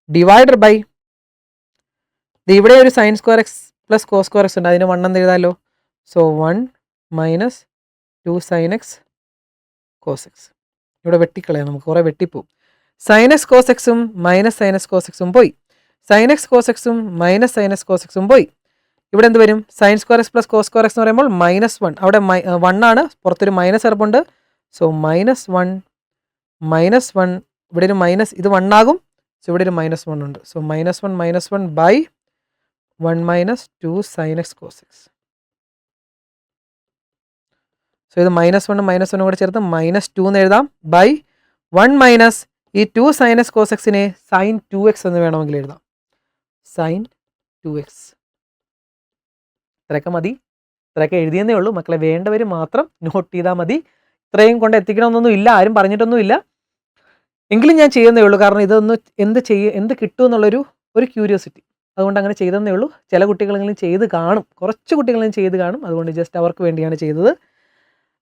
Divider by ഇവിടെ ഒരു sine square X plus cos square X ഉണ്ട്, അതിന് 1 എന്ന് എഴുതാമല്ലോ. So 1 minus 2 sine X cos X. ഇവിടെ വെട്ടിക്കളയാം, നമുക്ക് കുറേ വെട്ടിപ്പോവും. സൈൻ എക്സ് കോസ് എക്സും മൈനസ് സൈൻ എക്സ് കോസ് എക്സും പോയി. സൈൻ എക്സ് കോസ് എക്സും മൈനസ് സൈൻ എക്സ് കോസ് എക്സും പോയി. ഇവിടെ എന്ത് വരും? Sine square X plus cos square x എന്ന് പറയുമ്പോൾ -1. അവിടെ 1 ആണ്, പുറത്തൊരു മൈനസ് കിടപ്പുണ്ട്. സോ -1 -1 ഇവിടെ ഒരു മൈനസ്, ഇത് 1 ആകും. സോ ഇവിടെ ഒരു -1 ഉണ്ട്. So -1 by 1 minus 2 sine X cos X. So ഇത് -1 കൂടെ ചേർത്ത് -2 എന്ന് എഴുതാം ബൈ 1 മൈനസ് ഈ 2 സൈൻ എക്സ് കോസ് എക്സിനെ സൈൻ 2x എന്ന് വേണമെങ്കിൽ എഴുതാം. Sign 2x. ഇത്രയൊക്കെ മതി. ഇത്രയൊക്കെ എഴുതിയെന്നേ ഉള്ളൂ മക്കളെ. വേണ്ടവർ മാത്രം നോട്ട് ചെയ്താൽ മതി. ഇത്രയും കൊണ്ട് എത്തിക്കണമെന്നൊന്നും ഇല്ല, ആരും പറഞ്ഞിട്ടൊന്നും ഇല്ല. എങ്കിലും ഞാൻ ചെയ്യുന്നേ ഉള്ളൂ, കാരണം ഇതൊന്ന് എന്ത് കിട്ടുമെന്നുള്ളൊരു ക്യൂരിയോസിറ്റി, അതുകൊണ്ട് അങ്ങനെ ചെയ്തെന്നേ ഉള്ളൂ. ചില കുട്ടികളെങ്കിലും ചെയ്ത് കാണും, കുറച്ച് കുട്ടികളെങ്കിലും ചെയ്ത് കാണും, അതുകൊണ്ട് ജസ്റ്റ് അവർക്ക് വേണ്ടിയാണ് ചെയ്തത്.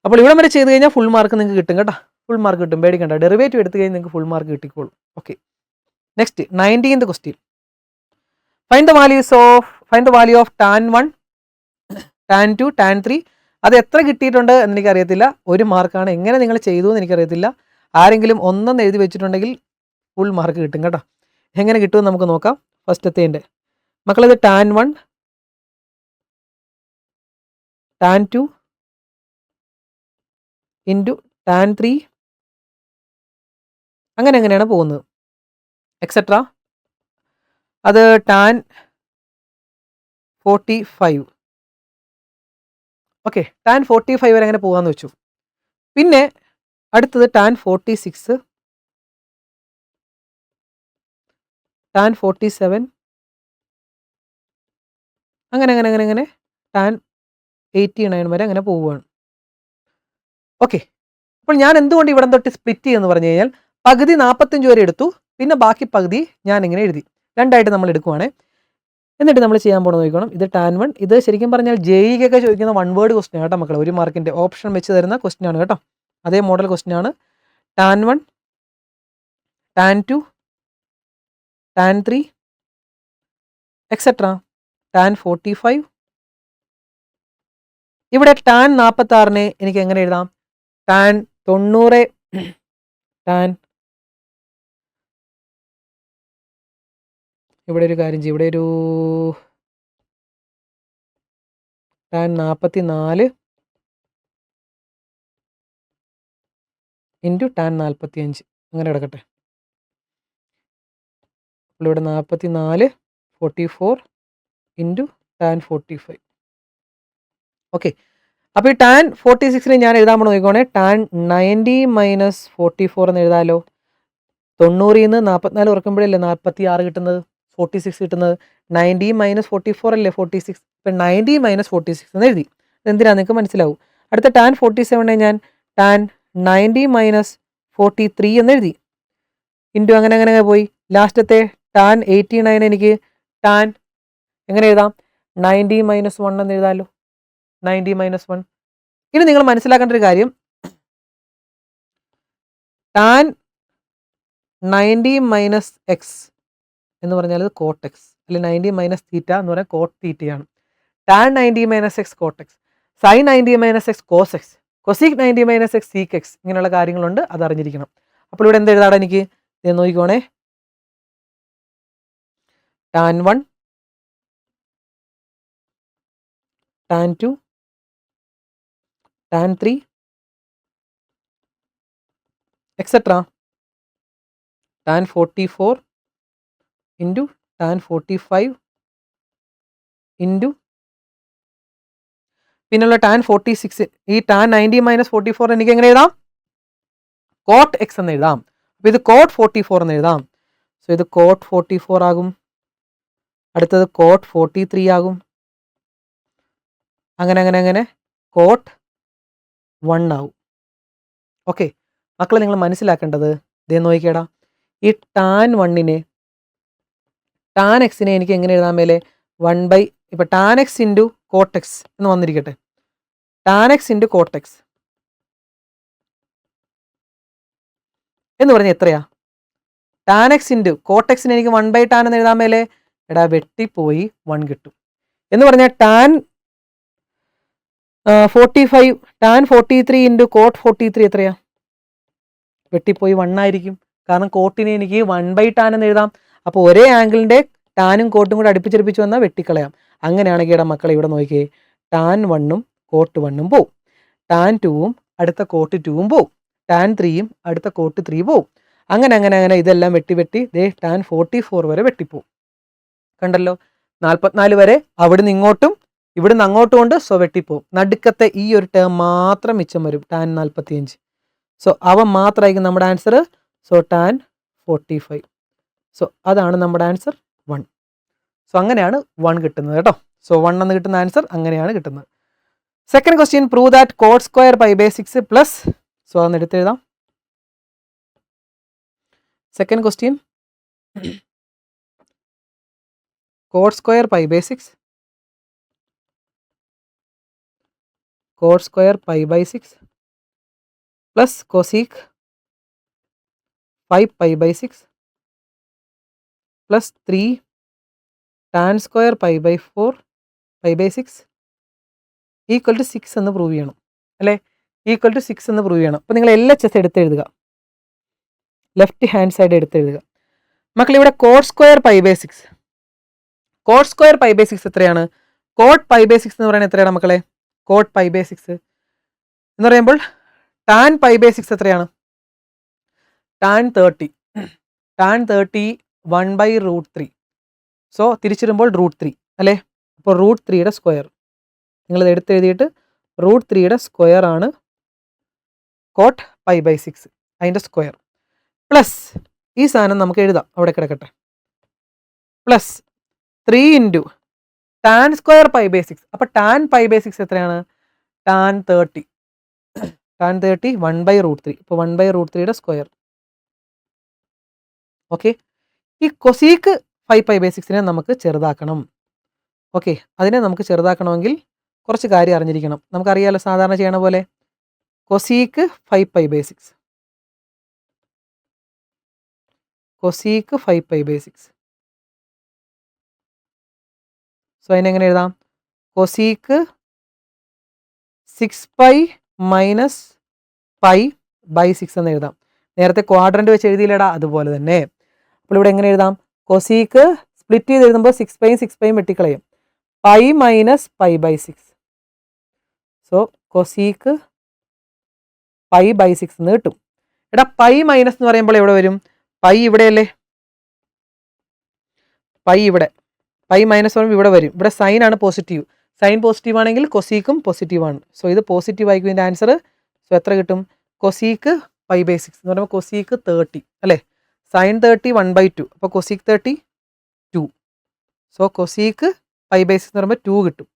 അപ്പോൾ ഇവിടെ വരെ ചെയ്ത് കഴിഞ്ഞാൽ ഫുൾ മാർക്ക് നിങ്ങൾക്ക് കിട്ടും കേട്ടോ. ഫുൾ മാർക്ക് കിട്ടും, പേടിക്കണ്ട. ഡെറിവേറ്റീവ് എടുത്തു കഴിഞ്ഞാൽ നിങ്ങൾക്ക് ഫുൾ മാർക്ക് കിട്ടിക്കോളും. Okay, next 19th question. Find the value of tan 1 tan 2 tan 3. അത് എത്ര കിട്ടിയിട്ടുണ്ട് എന്ന് എനിക്കറിയത്തില്ല. 1 മാർക്കാണ്. എങ്ങനെ നിങ്ങൾ ചെയ്തു എന്ന് എനിക്കറിയത്തില്ല. ആരെങ്കിലും 1 എഴുതി വെച്ചിട്ടുണ്ടെങ്കിൽ ഫുൾ മാർക്ക് കിട്ടും കേട്ടോ. എങ്ങനെ കിട്ടുമെന്ന് നമുക്ക് നോക്കാം. ഫസ്റ്റത്തേൻ്റെ മക്കളിത് tan 1 tan 2 ഇൻറ്റു tan 3 അങ്ങനെയാണ് പോകുന്നത്, എക്സെട്ര. അത് tan 45. ഓക്കെ, tan 45 വരെ അങ്ങനെ പോകാമെന്ന് വെച്ചു. പിന്നെ അടുത്തത് tan 46, tan 47, അങ്ങനെ tan 89 വരെ അങ്ങനെ പോവുകയാണ്. ഓക്കെ, അപ്പോൾ ഞാൻ എന്തുകൊണ്ട് ഇവിടെ തൊട്ട് സ്പ്ലിറ്റ് ചെയ്യുമെന്ന് പറഞ്ഞു കഴിഞ്ഞാൽ പകുതി 45 വരെ എടുത്തു, പിന്നെ ബാക്കി പകുതി ഞാൻ ഇങ്ങനെ എഴുതി. രണ്ടായിട്ട് നമ്മൾ എടുക്കുവാണേ. എന്നിട്ട് നമ്മൾ ചെയ്യാൻ പോകുന്നത് നോക്കണം. ഇത് tan 1, ഇത് ശരിക്കും പറഞ്ഞാൽ JEE-ക്കൊക്കെ ചോദിക്കുന്ന 1 വേർഡ് ക്വസ്റ്റ്യൻ കേട്ടോ മക്കളെ. 1 മാർക്കിൻ്റെ ഓപ്ഷൻ വെച്ച് തരുന്ന ക്വസ്റ്റ്യൻ ആണ് കേട്ടോ. അതേ മോഡൽ ക്വസ്റ്റ്യൻ ആണ്. tan 1 tan 2 tan 3 etcetera tan 45. ഇവിടെ tan 46-നെ എനിക്ക് എങ്ങനെ എഴുതാം? tan 90 tan ഇവിടെ ഒരു കാര്യം ചെയ്യും, ഇവിടെ ഒരു tan 44 ഇൻറ്റു tan 45 അങ്ങനെ കിടക്കട്ടെ. അപ്പോൾ ഇവിടെ 44 44 ഇൻറ്റു tan 45. ഓക്കെ, അപ്പോൾ ഈ tan 46-നെ ഞാൻ എഴുതാൻ പോകണം നോക്കിക്കോണേ. tan 90 മൈനസ് 44 എന്ന് എഴുതാമല്ലോ. 90-ൽ നിന്ന് 44 കുറയ്ക്കുമ്പോഴല്ലേ 46 കിട്ടുന്നത്, 46 കിട്ടുന്നത്. 90 മൈനസ് 44 അല്ലേ 46. ഇപ്പം 90 മൈനസ് 46 എന്ന് എഴുതി. ഇതെന്തിനാണ് നിങ്ങൾക്ക് മനസ്സിലാവും. അടുത്ത tan 47-നെ ഞാൻ tan 90 മൈനസ് 43 എന്ന് എഴുതി. ഇൻറ്റു അങ്ങനെ പോയി. ലാസ്റ്റത്തെ tan 89 എനിക്ക് tan എങ്ങനെ എഴുതാം? 90 മൈനസ് 1 എന്ന് എഴുതാമല്ലോ. 90 മൈനസ് 1. ഇനി നിങ്ങൾ മനസ്സിലാക്കേണ്ട ഒരു കാര്യം, tan 90 മൈനസ് എക്സ് എന്ന് പറഞ്ഞാൽ അത് കോട്ട് എക്സ്, അല്ലെങ്കിൽ 90 മൈനസ് തീറ്റ എന്ന് പറഞ്ഞാൽ കോട്ട് തീറ്റയാണ്. tan 90 minus x cot x, sine 90 minus x cos x, cosec 90 minus x sec x, ഇങ്ങനെയുള്ള കാര്യങ്ങളുണ്ട്, അത് അറിഞ്ഞിരിക്കണം. അപ്പോൾ ഇവിടെ എന്ത് എഴുതാടാ എനിക്ക്? ഇത് നോക്കിക്കോണേ. tan 1 tan 2 tan 3 etcetera tan 44 into tan 45 into പിന്നെയുള്ള tan 46. ഈ tan 90 മൈനസ് 44 എനിക്ക് എങ്ങനെ എഴുതാം? കോട്ട് എക്സ് എന്ന് എഴുതാം. അപ്പോൾ ഇത് കോട്ട് 44 എന്ന് എഴുതാം. സോ ഇത് കോട്ട് 44 ആകും. അടുത്തത് കോട്ട് 43 ആകും. അങ്ങനെ അങ്ങനെ അങ്ങനെ കോട്ട് 1 ആവും. ഓക്കെ മക്കളെ, നിങ്ങൾ മനസ്സിലാക്കേണ്ടത് ഇതേ നോക്കിക്കേടാ, ഈ ടാൻ 1നെ ടാൻ എക്സിനെ എനിക്ക് എങ്ങനെ എഴുതാൻ മേലെ 1 ഇപ്പോൾ ടാൻ എക്സ് ഇൻറ്റു കോട്ടെക്സ് എന്ന് വന്നിരിക്കട്ടെ. ടാൻ എക്സ് ഇൻറ്റു കോട്ടെക്സ് എന്ന് പറഞ്ഞാൽ എത്രയാ? ടാൻ എക്സ് ഇൻറ്റു കോട്ടെക്സിന് എനിക്ക് 1/tan എന്ന് എഴുതാൻ മേലെ, എടാ വെട്ടിപ്പോയി 1 കിട്ടും. എന്ന് പറഞ്ഞാൽ ടാൻ 45 ടാൻ 43 ഇൻറ്റു കോട്ട് 43 എത്രയാ? വെട്ടിപ്പോയി 1 ആയിരിക്കും. കാരണം കോട്ടിനെ എനിക്ക് 1/tan എന്ന് എഴുതാം. അപ്പോൾ ഒരേ ആംഗിളിൻ്റെ ടാനും കോട്ടും കൂടെ അടുപ്പിച്ചടുപ്പിച്ച് വന്നാൽ വെട്ടിക്കളയാം. അങ്ങനെയാണെങ്കിൽ ഇവിടെ മക്കളെ ഇവിടെ നോക്കിയേ, ടാൻ 1ഉം കോട്ട് 1ഉം പോവും. ടാൻ 2ഉം അടുത്ത കോട്ട് 2ഉം പോവും. ടാൻ 3യും അടുത്ത കോട്ട് 3 പോവും. അങ്ങനെ അങ്ങനെ അങ്ങനെ ഇതെല്ലാം വെട്ടി വെട്ടി ദേ ടാൻ 44 വരെ വെട്ടിപ്പോവും. കണ്ടല്ലോ, 44 വരെ അവിടുന്ന് ഇങ്ങോട്ടും ഇവിടുന്ന് അങ്ങോട്ടും ഉണ്ട്. സോ വെട്ടിപ്പോവും. നടുക്കത്തെ ഈ ഒരു ടേം മാത്രം മിച്ചം വരും, ടാൻ 45. സോ അവ മാത്രമായിരിക്കും നമ്മുടെ ആൻസർ. So tan 45. സോ അതാണ് നമ്മുടെ ആൻസർ 1. സോ അങ്ങനെയാണ് 1 കിട്ടുന്നത് കേട്ടോ. സോ 1 എന്ന് കിട്ടുന്ന ആൻസർ അങ്ങനെയാണ് കിട്ടുന്നത്. Second question, prove that cot square pi by 6 plus. So അതൊന്ന് എടുത്തെഴുതാം. Second question, cot square pi by 6 cot square pi by 6 plus cosec 5 pi by 6 plus 3 tan square pi by 4 pi by 6 equal to 6 എന്ന് prove ചെയ്യണം അല്ലേ? Equal to 6 എന്ന് prove ചെയ്യണം. അപ്പോൾ നിങ്ങൾ LHS എടുത്തെഴുതുക, ലെഫ്റ്റ് ഹാൻഡ് സൈഡ് എടുത്തെഴുതുക. മക്കൾ ഇവിടെ cot square pi by 6, cot square pi by 6 എത്രയാണ്? കോട്ട് പൈ ബൈ 6 എന്ന് പറയുന്നത് എത്രയാണ് മക്കളെ? കോട്ട് പൈ ബൈ 6 എന്ന് പറയുമ്പോൾ ടാൻ പൈ ബൈ 6 എത്രയാണ്? ടാൻ 30. ടാൻ 30 1/√3. സോ തിരിച്ചിടുമ്പോൾ √3 അല്ലേ? അപ്പോൾ √3യുടെ സ്ക്വയർ നിങ്ങളിത് എടുത്തെഴുതിയിട്ട് √3യുടെ സ്ക്വയർ ആണ് കോട്ട് പൈ ബൈ 6, അതിൻ്റെ സ്ക്വയർ പ്ലസ് ഈ സാധനം നമുക്ക് എഴുതാം, അവിടെ കിടക്കട്ടെ. Plus 3 into tan square pi by 6. അപ്പോൾ ടാൻ പൈ ബൈ 6 എത്രയാണ്? ടാൻ 30. ടാൻ 30 1/√3. ഇപ്പോൾ 1/√3യുടെ സ്ക്വയർ. ഓക്കെ, ഈ കൊസീക്ക് 5 പൈ ബൈ 6നെ നമുക്ക് ചെറുതാക്കണം. ഓക്കെ, അതിനെ നമുക്ക് ചെറുതാക്കണമെങ്കിൽ കുറച്ച് കാര്യം അറിഞ്ഞിരിക്കണം. നമുക്കറിയാമല്ലോ സാധാരണ ചെയ്യണ പോലെ cosec 5 pi by 6, cosec 5 pi by 6. So അതിനെങ്ങനെ എഴുതാം? Cosec 6 pi minus pi by 6 എന്ന് എഴുതാം. നേരത്തെ ക്വാഡ്രന്റ് വെച്ച് എഴുതിയില്ലടാ, അതുപോലെ തന്നെ. അപ്പോൾ ഇവിടെ എങ്ങനെ എഴുതാം? കൊസീക്ക് സ്പ്ലിറ്റ് ചെയ്ത് എഴുതുമ്പോൾ 6 പൈയും 6 പൈയും വെട്ടിക്കളയും. Pi minus pi by 6. So cosec pi by 6 എന്ന് കിട്ടും. എടാ പൈ മൈനസ് എന്ന് പറയുമ്പോൾ എവിടെ വരും? പൈ ഇവിടെയല്ലേ? പൈ ഇവിടെ, പൈ മൈനസ് പറയുമ്പോൾ ഇവിടെ വരും. ഇവിടെ സൈൻ ആണ് പോസിറ്റീവ്. സൈൻ പോസിറ്റീവ് ആണെങ്കിൽ കൊസീക്കും പോസിറ്റീവ് ആണ്. സോ ഇത് പോസിറ്റീവ് ആയിരിക്കും ഇതിൻ്റെ ആൻസർ. സോ എത്ര കിട്ടും? കൊസീക്ക് പൈ ബൈ 6 എന്ന് പറയുമ്പോൾ കൊസീക്ക് 30 അല്ലേ? സൈൻ 30 1/2. അപ്പോൾ cosec 30 2. So cosec pi by 6 എന്ന് പറയുമ്പോൾ 2 കിട്ടും.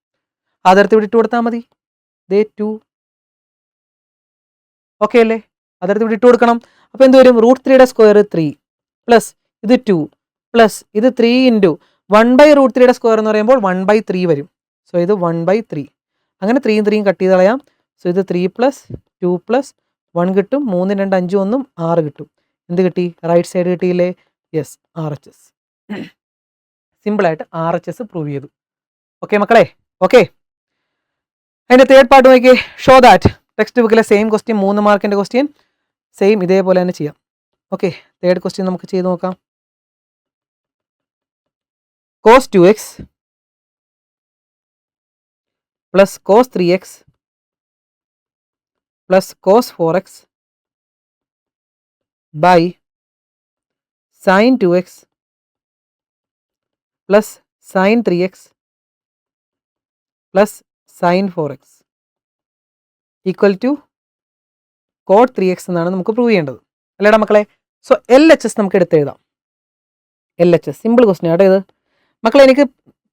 അതിർത്തി ഇവിടെ ഇട്ട് കൊടുത്താൽ മതി. ദേ 2. ഓക്കെ അല്ലേ? അതിർത്തി ഇവിടെ ഇട്ട് കൊടുക്കണം. അപ്പോൾ എന്ത് വരും? √3യുടെ സ്ക്വയർ 3 പ്ലസ് ഇത് 2 പ്ലസ് ഇത് 3 ഇൻറ്റു 1/√3യുടെ സ്ക്വയർ എന്ന് പറയുമ്പോൾ 1/3 വരും. സോ ഇത് 1/3. അങ്ങനെ 3യും 3യും കട്ട് ചെയ്ത് കളയാം. സോ ഇത് 3 പ്ലസ് 2 പ്ലസ് 1 കിട്ടും. 3 2 5 1 6 കിട്ടും. എന്ത് കിട്ടി? റൈറ്റ് സൈഡ് കിട്ടിയില്ലേ? Yes, RHS. സിമ്പിളായിട്ട് RHS പ്രൂവ് ചെയ്തു. ഓക്കെ മക്കളെ? ഓക്കെ, അതിൻ്റെ തേർഡ് പാർട്ട് നോക്കിയേ. ഷോ ദാറ്റ് ടെക്സ്റ്റ് ബുക്കിലെ സെയിം ക്വസ്റ്റ്യൻ, 3 മാർക്കിൻ്റെ ക്വസ്റ്റ്യൻ സെയിം ഇതേപോലെ തന്നെ ചെയ്യാം. ഓക്കെ, തേർഡ് ക്വസ്റ്റ്യൻ നമുക്ക് ചെയ്ത് നോക്കാം. cos 2x plus cos 3x plus cos 4x by sin 2x plus sin 3x plus sin 4x equal to cot 3x എന്നാണ് നമുക്ക് പ്രൂവ് ചെയ്യേണ്ടത് അല്ലേടാ മക്കളെ. സോ LHS നമുക്ക് എടുത്തെഴുതാം. LHS സിമ്പിൾ ക്വസ്റ്റ്യൻ ആട്ടോ ഇത് മക്കളെ. എനിക്ക്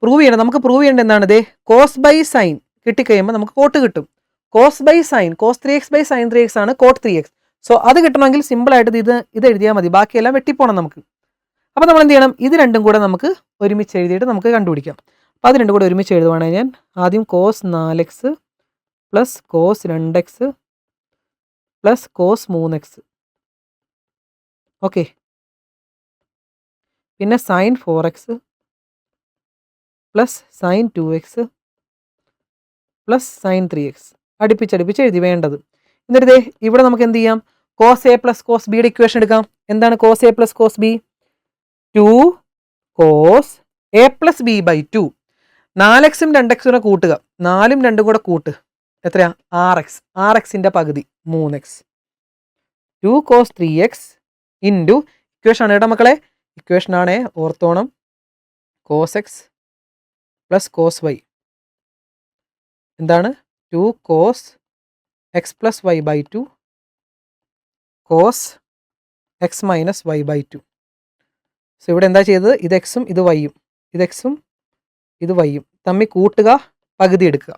പ്രൂവ് ചെയ്യണം, നമുക്ക് പ്രൂവ് ചെയ്യേണ്ടത് എന്താണ്? ഇതേ കോസ് ബൈ സൈൻ കിട്ടിക്കഴിയുമ്പോൾ നമുക്ക് കോട്ട് കിട്ടും. Cos by sine cos 3x by sine 3x ആണ് കോട്ട് 3x. സോ അത് കിട്ടണമെങ്കിൽ സിമ്പിളായിട്ട് ഇത് എഴുതിയാൽ മതി, ബാക്കിയെല്ലാം വെട്ടിപ്പോണം നമുക്ക്. അപ്പോൾ നമ്മൾ എന്ത് ചെയ്യണം? ഇത് രണ്ടും കൂടെ നമുക്ക് ഒരുമിച്ച് എഴുതിയിട്ട് നമുക്ക് കണ്ടുപിടിക്കാം. അപ്പോൾ അത് രണ്ടും കൂടെ ഒരുമിച്ച് എഴുതുവാണെങ്കിൽ ഞാൻ ആദ്യം cos 4x plus cos 2x plus cos 3x. Okay, പിന്നെ sine 4x plus sine 2x plus sine 3x അടുപ്പിച്ചടുപ്പിച്ച് എഴുതി വേണ്ടത്. എന്നിട്ട് ഇവിടെ നമുക്ക് എന്ത് ചെയ്യാം? കോസ് എ പ്ലസ് കോസ് ബിയുടെ ഇക്വേഷൻ എടുക്കാം. എന്താണ് cos A plus cos B? 2 cos A plus B by 2. 4xും 2x കൂട്ടുക, 4ഉം 2ഉം കൂടെ കൂട്ട്, എത്രയാ? 6x. 6xൻ്റെ പകുതി 3x. 2 cos 3x into equation ആണ് കേട്ടോ മക്കളെ, ഇക്വേഷൻ ആണേ ഓർത്തോണം. Cos X plus cos y എന്താണ്? 2 cos X plus Y by 2 cos X minus y by 2. So ഇവിടെ എന്താ ചെയ്തത്? ഇത് എക്സും ഇത് വൈയും, ഇത് എക്സും ഇത് വൈയും തമ്മിൽ കൂട്ടുക, പകുതി എടുക്കുക.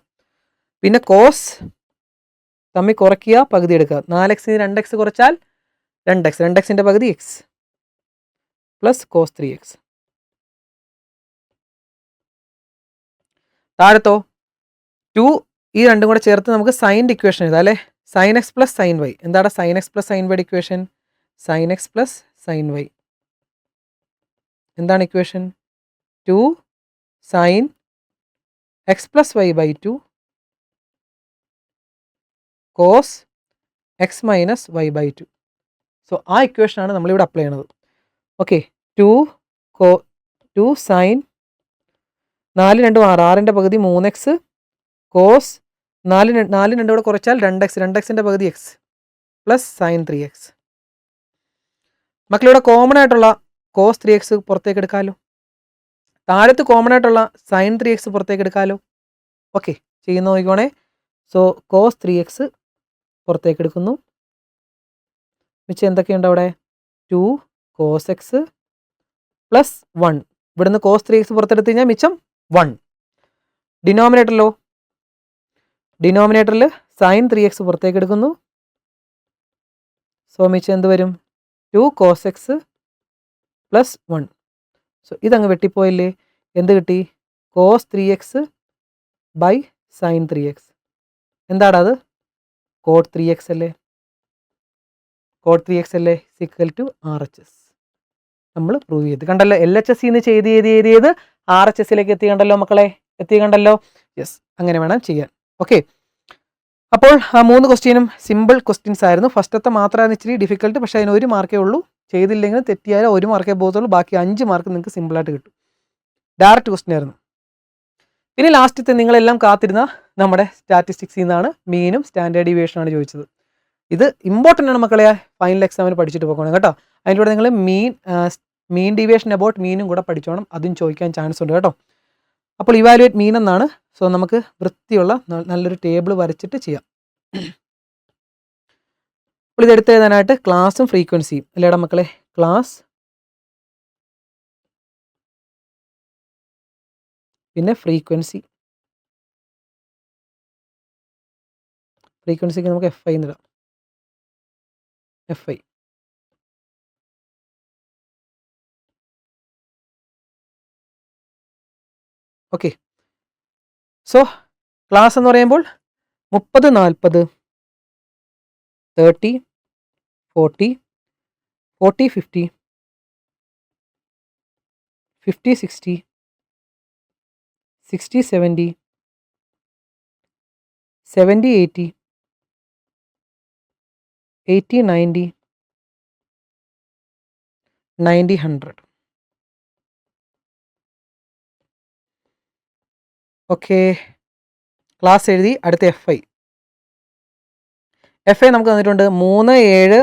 പിന്നെ കോസ് തമ്മിൽ കുറയ്ക്കുക, പകുതി എടുക്കുക. 4xന് 2x കുറച്ചാൽ 2x, 2xൻ്റെ പകുതി എക്സ് പ്ലസ് കോസ് 3x. താഴത്തോ 2 ഈ രണ്ടും കൂടെ ചേർത്ത് നമുക്ക് സൈൻ്റെ ഇക്വേഷൻ എഴുതാം അല്ലേ? Sine X plus sine y. എന്താണ് സൈൻ എക്സ് പ്ലസ് സൈൻ വൈയുടെ equation? Sine X plus sine y. എന്താണ് equation? 2 sine X plus Y by 2 cos X minus y by 2. So ആ ഇക്വേഷനാണ് നമ്മളിവിടെ അപ്ലൈ ചെയ്യണത്. ഓക്കെ, 2 സൈൻ 4 2 6, 6ൻ്റെ പകുതി 3x കോസ് 4 2 കൂടെ കുറച്ചാൽ 2x, 2xൻ്റെ പകുതി എക്സ് പ്ലസ് സൈൻ 3x. മക്കളിവിടെ കോമൺ ആയിട്ടുള്ള കോസ് 3x പുറത്തേക്ക് എടുക്കാമല്ലോ, താഴത്ത് കോമൺ ആയിട്ടുള്ള സൈൻ 3x പുറത്തേക്ക് എടുക്കാമല്ലോ. ഓക്കെ, ചെയ്യുന്ന നോക്കിക്കോണേ. സോ കോസ് 3x പുറത്തേക്ക് എടുക്കുന്നു. മിച്ചം എന്തൊക്കെയുണ്ട് അവിടെ? 2 കോസ് എക്സ് പ്ലസ് 1. ഇവിടുന്ന് കോസ് 3x പുറത്തെടുത്ത് കഴിഞ്ഞാൽ മിച്ചം 1. ഡിനോമിനേറ്ററിൽ സൈൻ 3x പുറത്തേക്ക് എടുക്കുന്നു. സോ മിച്ചം എന്ത് വരും? 2 കോസ് എക്സ് പ്ലസ് 1. സോ ഇതങ്ങ് വെട്ടിപ്പോയില്ലേ? എന്ത് കിട്ടി? Cos 3x by sine 3x. എന്താടാ അത്? കോട്ട് 3x അല്ലേ? കോട്ട് 3x അല്ലേ ഈക്വൽ ടു RHS. നമ്മൾ പ്രൂവ് ചെയ്ത് കണ്ടല്ലോ. LHS ചെയ്ത് RHSലേക്ക് എത്തി കണ്ടല്ലോ മക്കളെ, എത്തി കണ്ടല്ലോ. യെസ്, അങ്ങനെ വേണം ചെയ്യാൻ. ഓക്കെ, അപ്പോൾ ആ 3 ക്വസ്റ്റ്യനും സിമ്പിൾ ക്വസ്റ്റ്യൻസ് ആയിരുന്നു. ഫസ്റ്റത്തെ മാത്രമാണ് ഇച്ചിരി ഡിഫിക്കൽട്ട്, പക്ഷേ അതിന് 1 മാർക്കേ ഉള്ളൂ. ചെയ്തില്ലെങ്കിൽ തെറ്റിയാലും 1 മാർക്കേ പോകത്തുള്ളൂ, ബാക്കി 5 മാർക്ക് നിങ്ങൾക്ക് സിമ്പിളായിട്ട് കിട്ടും. ഡയറക്റ്റ് ക്വസ്റ്റ്യൻ ആയിരുന്നു. പിന്നെ ലാസ്റ്റത്തെ നിങ്ങളെല്ലാം കാത്തിരുന്ന നമ്മുടെ സ്റ്റാറ്റിസ്റ്റിക്സിൽ നിന്നാണ് മീനും സ്റ്റാൻഡേർഡ് ഡീവിയേഷനാണ് ചോദിച്ചത്. ഇത് ഇമ്പോർട്ടൻ്റ് ആണ് മക്കളെ, ഫൈനൽ എക്സാമിന് പഠിച്ചിട്ട് പോകണം കേട്ടോ. അതിൻ്റെ കൂടെ നിങ്ങൾ മീൻ ഡീവിയേഷൻ അബൌട്ട് മീനും കൂടെ പഠിച്ചോണം, അതും ചോദിക്കാൻ ചാൻസ് ഉണ്ട് കേട്ടോ. അപ്പോൾ ഇവാലുവേറ്റ് മീൻ എന്നാണ്. സോ നമുക്ക് വൃത്തിയുള്ള നല്ലൊരു ടേബിൾ വരച്ചിട്ട് ചെയ്യാം. അപ്പോൾ ഇതെടുത്ത് എഴുതാനായിട്ട് ക്ലാസ്സും ഫ്രീക്വൻസിയും അല്ലേടാ മക്കളെ? ക്ലാസ് പിന്നെ ഫ്രീക്വൻസിക്ക് നമുക്ക് FI എന്നിടാം. FI. Okay, so class എന്ന് പറയുമ്പോൾ 30 40 30 40 40 50 50 60 60 70 70 80 80 90 90 100. ഓക്കെ, ക്ലാസ് എഴുതി. അടുത്ത FI നമുക്ക് തന്നിട്ടുണ്ട് 3 7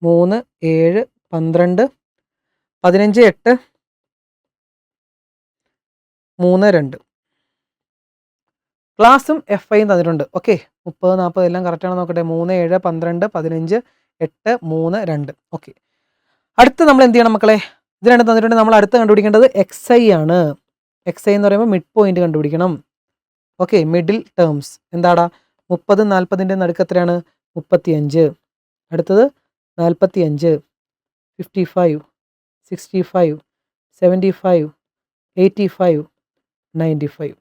12 15 8 3 2. ക്ലാസ്സും എഫ് ഐയും തന്നിട്ടുണ്ട്. ഓക്കെ, 30, 40 എല്ലാം കറക്റ്റാണെന്ന് നോക്കട്ടെ. 3, 7, 12, 15, 8, 3, 2. ഓക്കെ, അടുത്ത് നമ്മൾ എന്ത് ചെയ്യണം മക്കളെ? ഇത് രണ്ടും തന്നിട്ടുണ്ട്. നമ്മൾ അടുത്ത് കണ്ടുപിടിക്കേണ്ടത് എക്സ് ഐ ആണ്. എക്സ് ഐ എന്ന് പറയുമ്പോൾ മിഡ് പോയിന്റ് കണ്ടുപിടിക്കണം. ഓക്കെ, മിഡിൽ ടേംസ് എന്താടാ? 30, 40ൻ്റെ നടുക്ക് എത്രയാണ്? 35. അടുത്തത് 45, 55, 65, 75, 85, 95.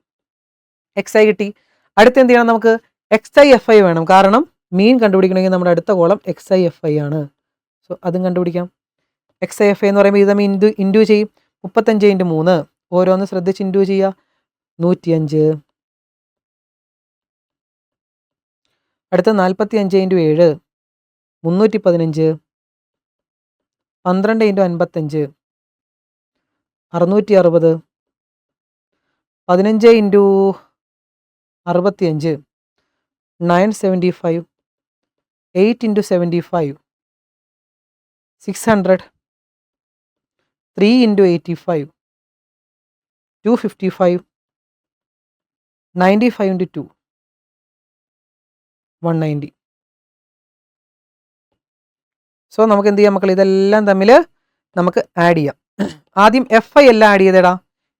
എക്സ് ഐ കിട്ടി. അടുത്ത് എന്ത് ചെയ്യണം നമുക്ക്? എക്സ് ഐ എഫ് ഐ വേണം. കാരണം മീൻ കണ്ടുപിടിക്കണമെങ്കിൽ നമ്മുടെ അടുത്ത column X i f I ആണ്. സോ അതും കണ്ടുപിടിക്കാം. എക്സ് ഐ എഫ് ഐ എന്ന് പറയുമ്പോൾ ഇത് തമ്മിൽ ഇൻറ്റു ചെയ്യും. 35 × 3 ഓരോന്ന് ശ്രദ്ധിച്ച് ഇൻറ്റു ചെയ്യുക. 105. അടുത്ത 45 × 7 315. 12 × 55 660. 15 × 65 975. 8 × 75 600. 3 × 85 255. 95 × 2 190. സോ നമുക്ക് എന്ത് ചെയ്യാം മക്കൾ? ഇതെല്ലാം തമ്മിൽ നമുക്ക് ആഡ് ചെയ്യാം. ആദ്യം എഫ് ഐ എല്ലാം ആഡ് ചെയ്തേടാ.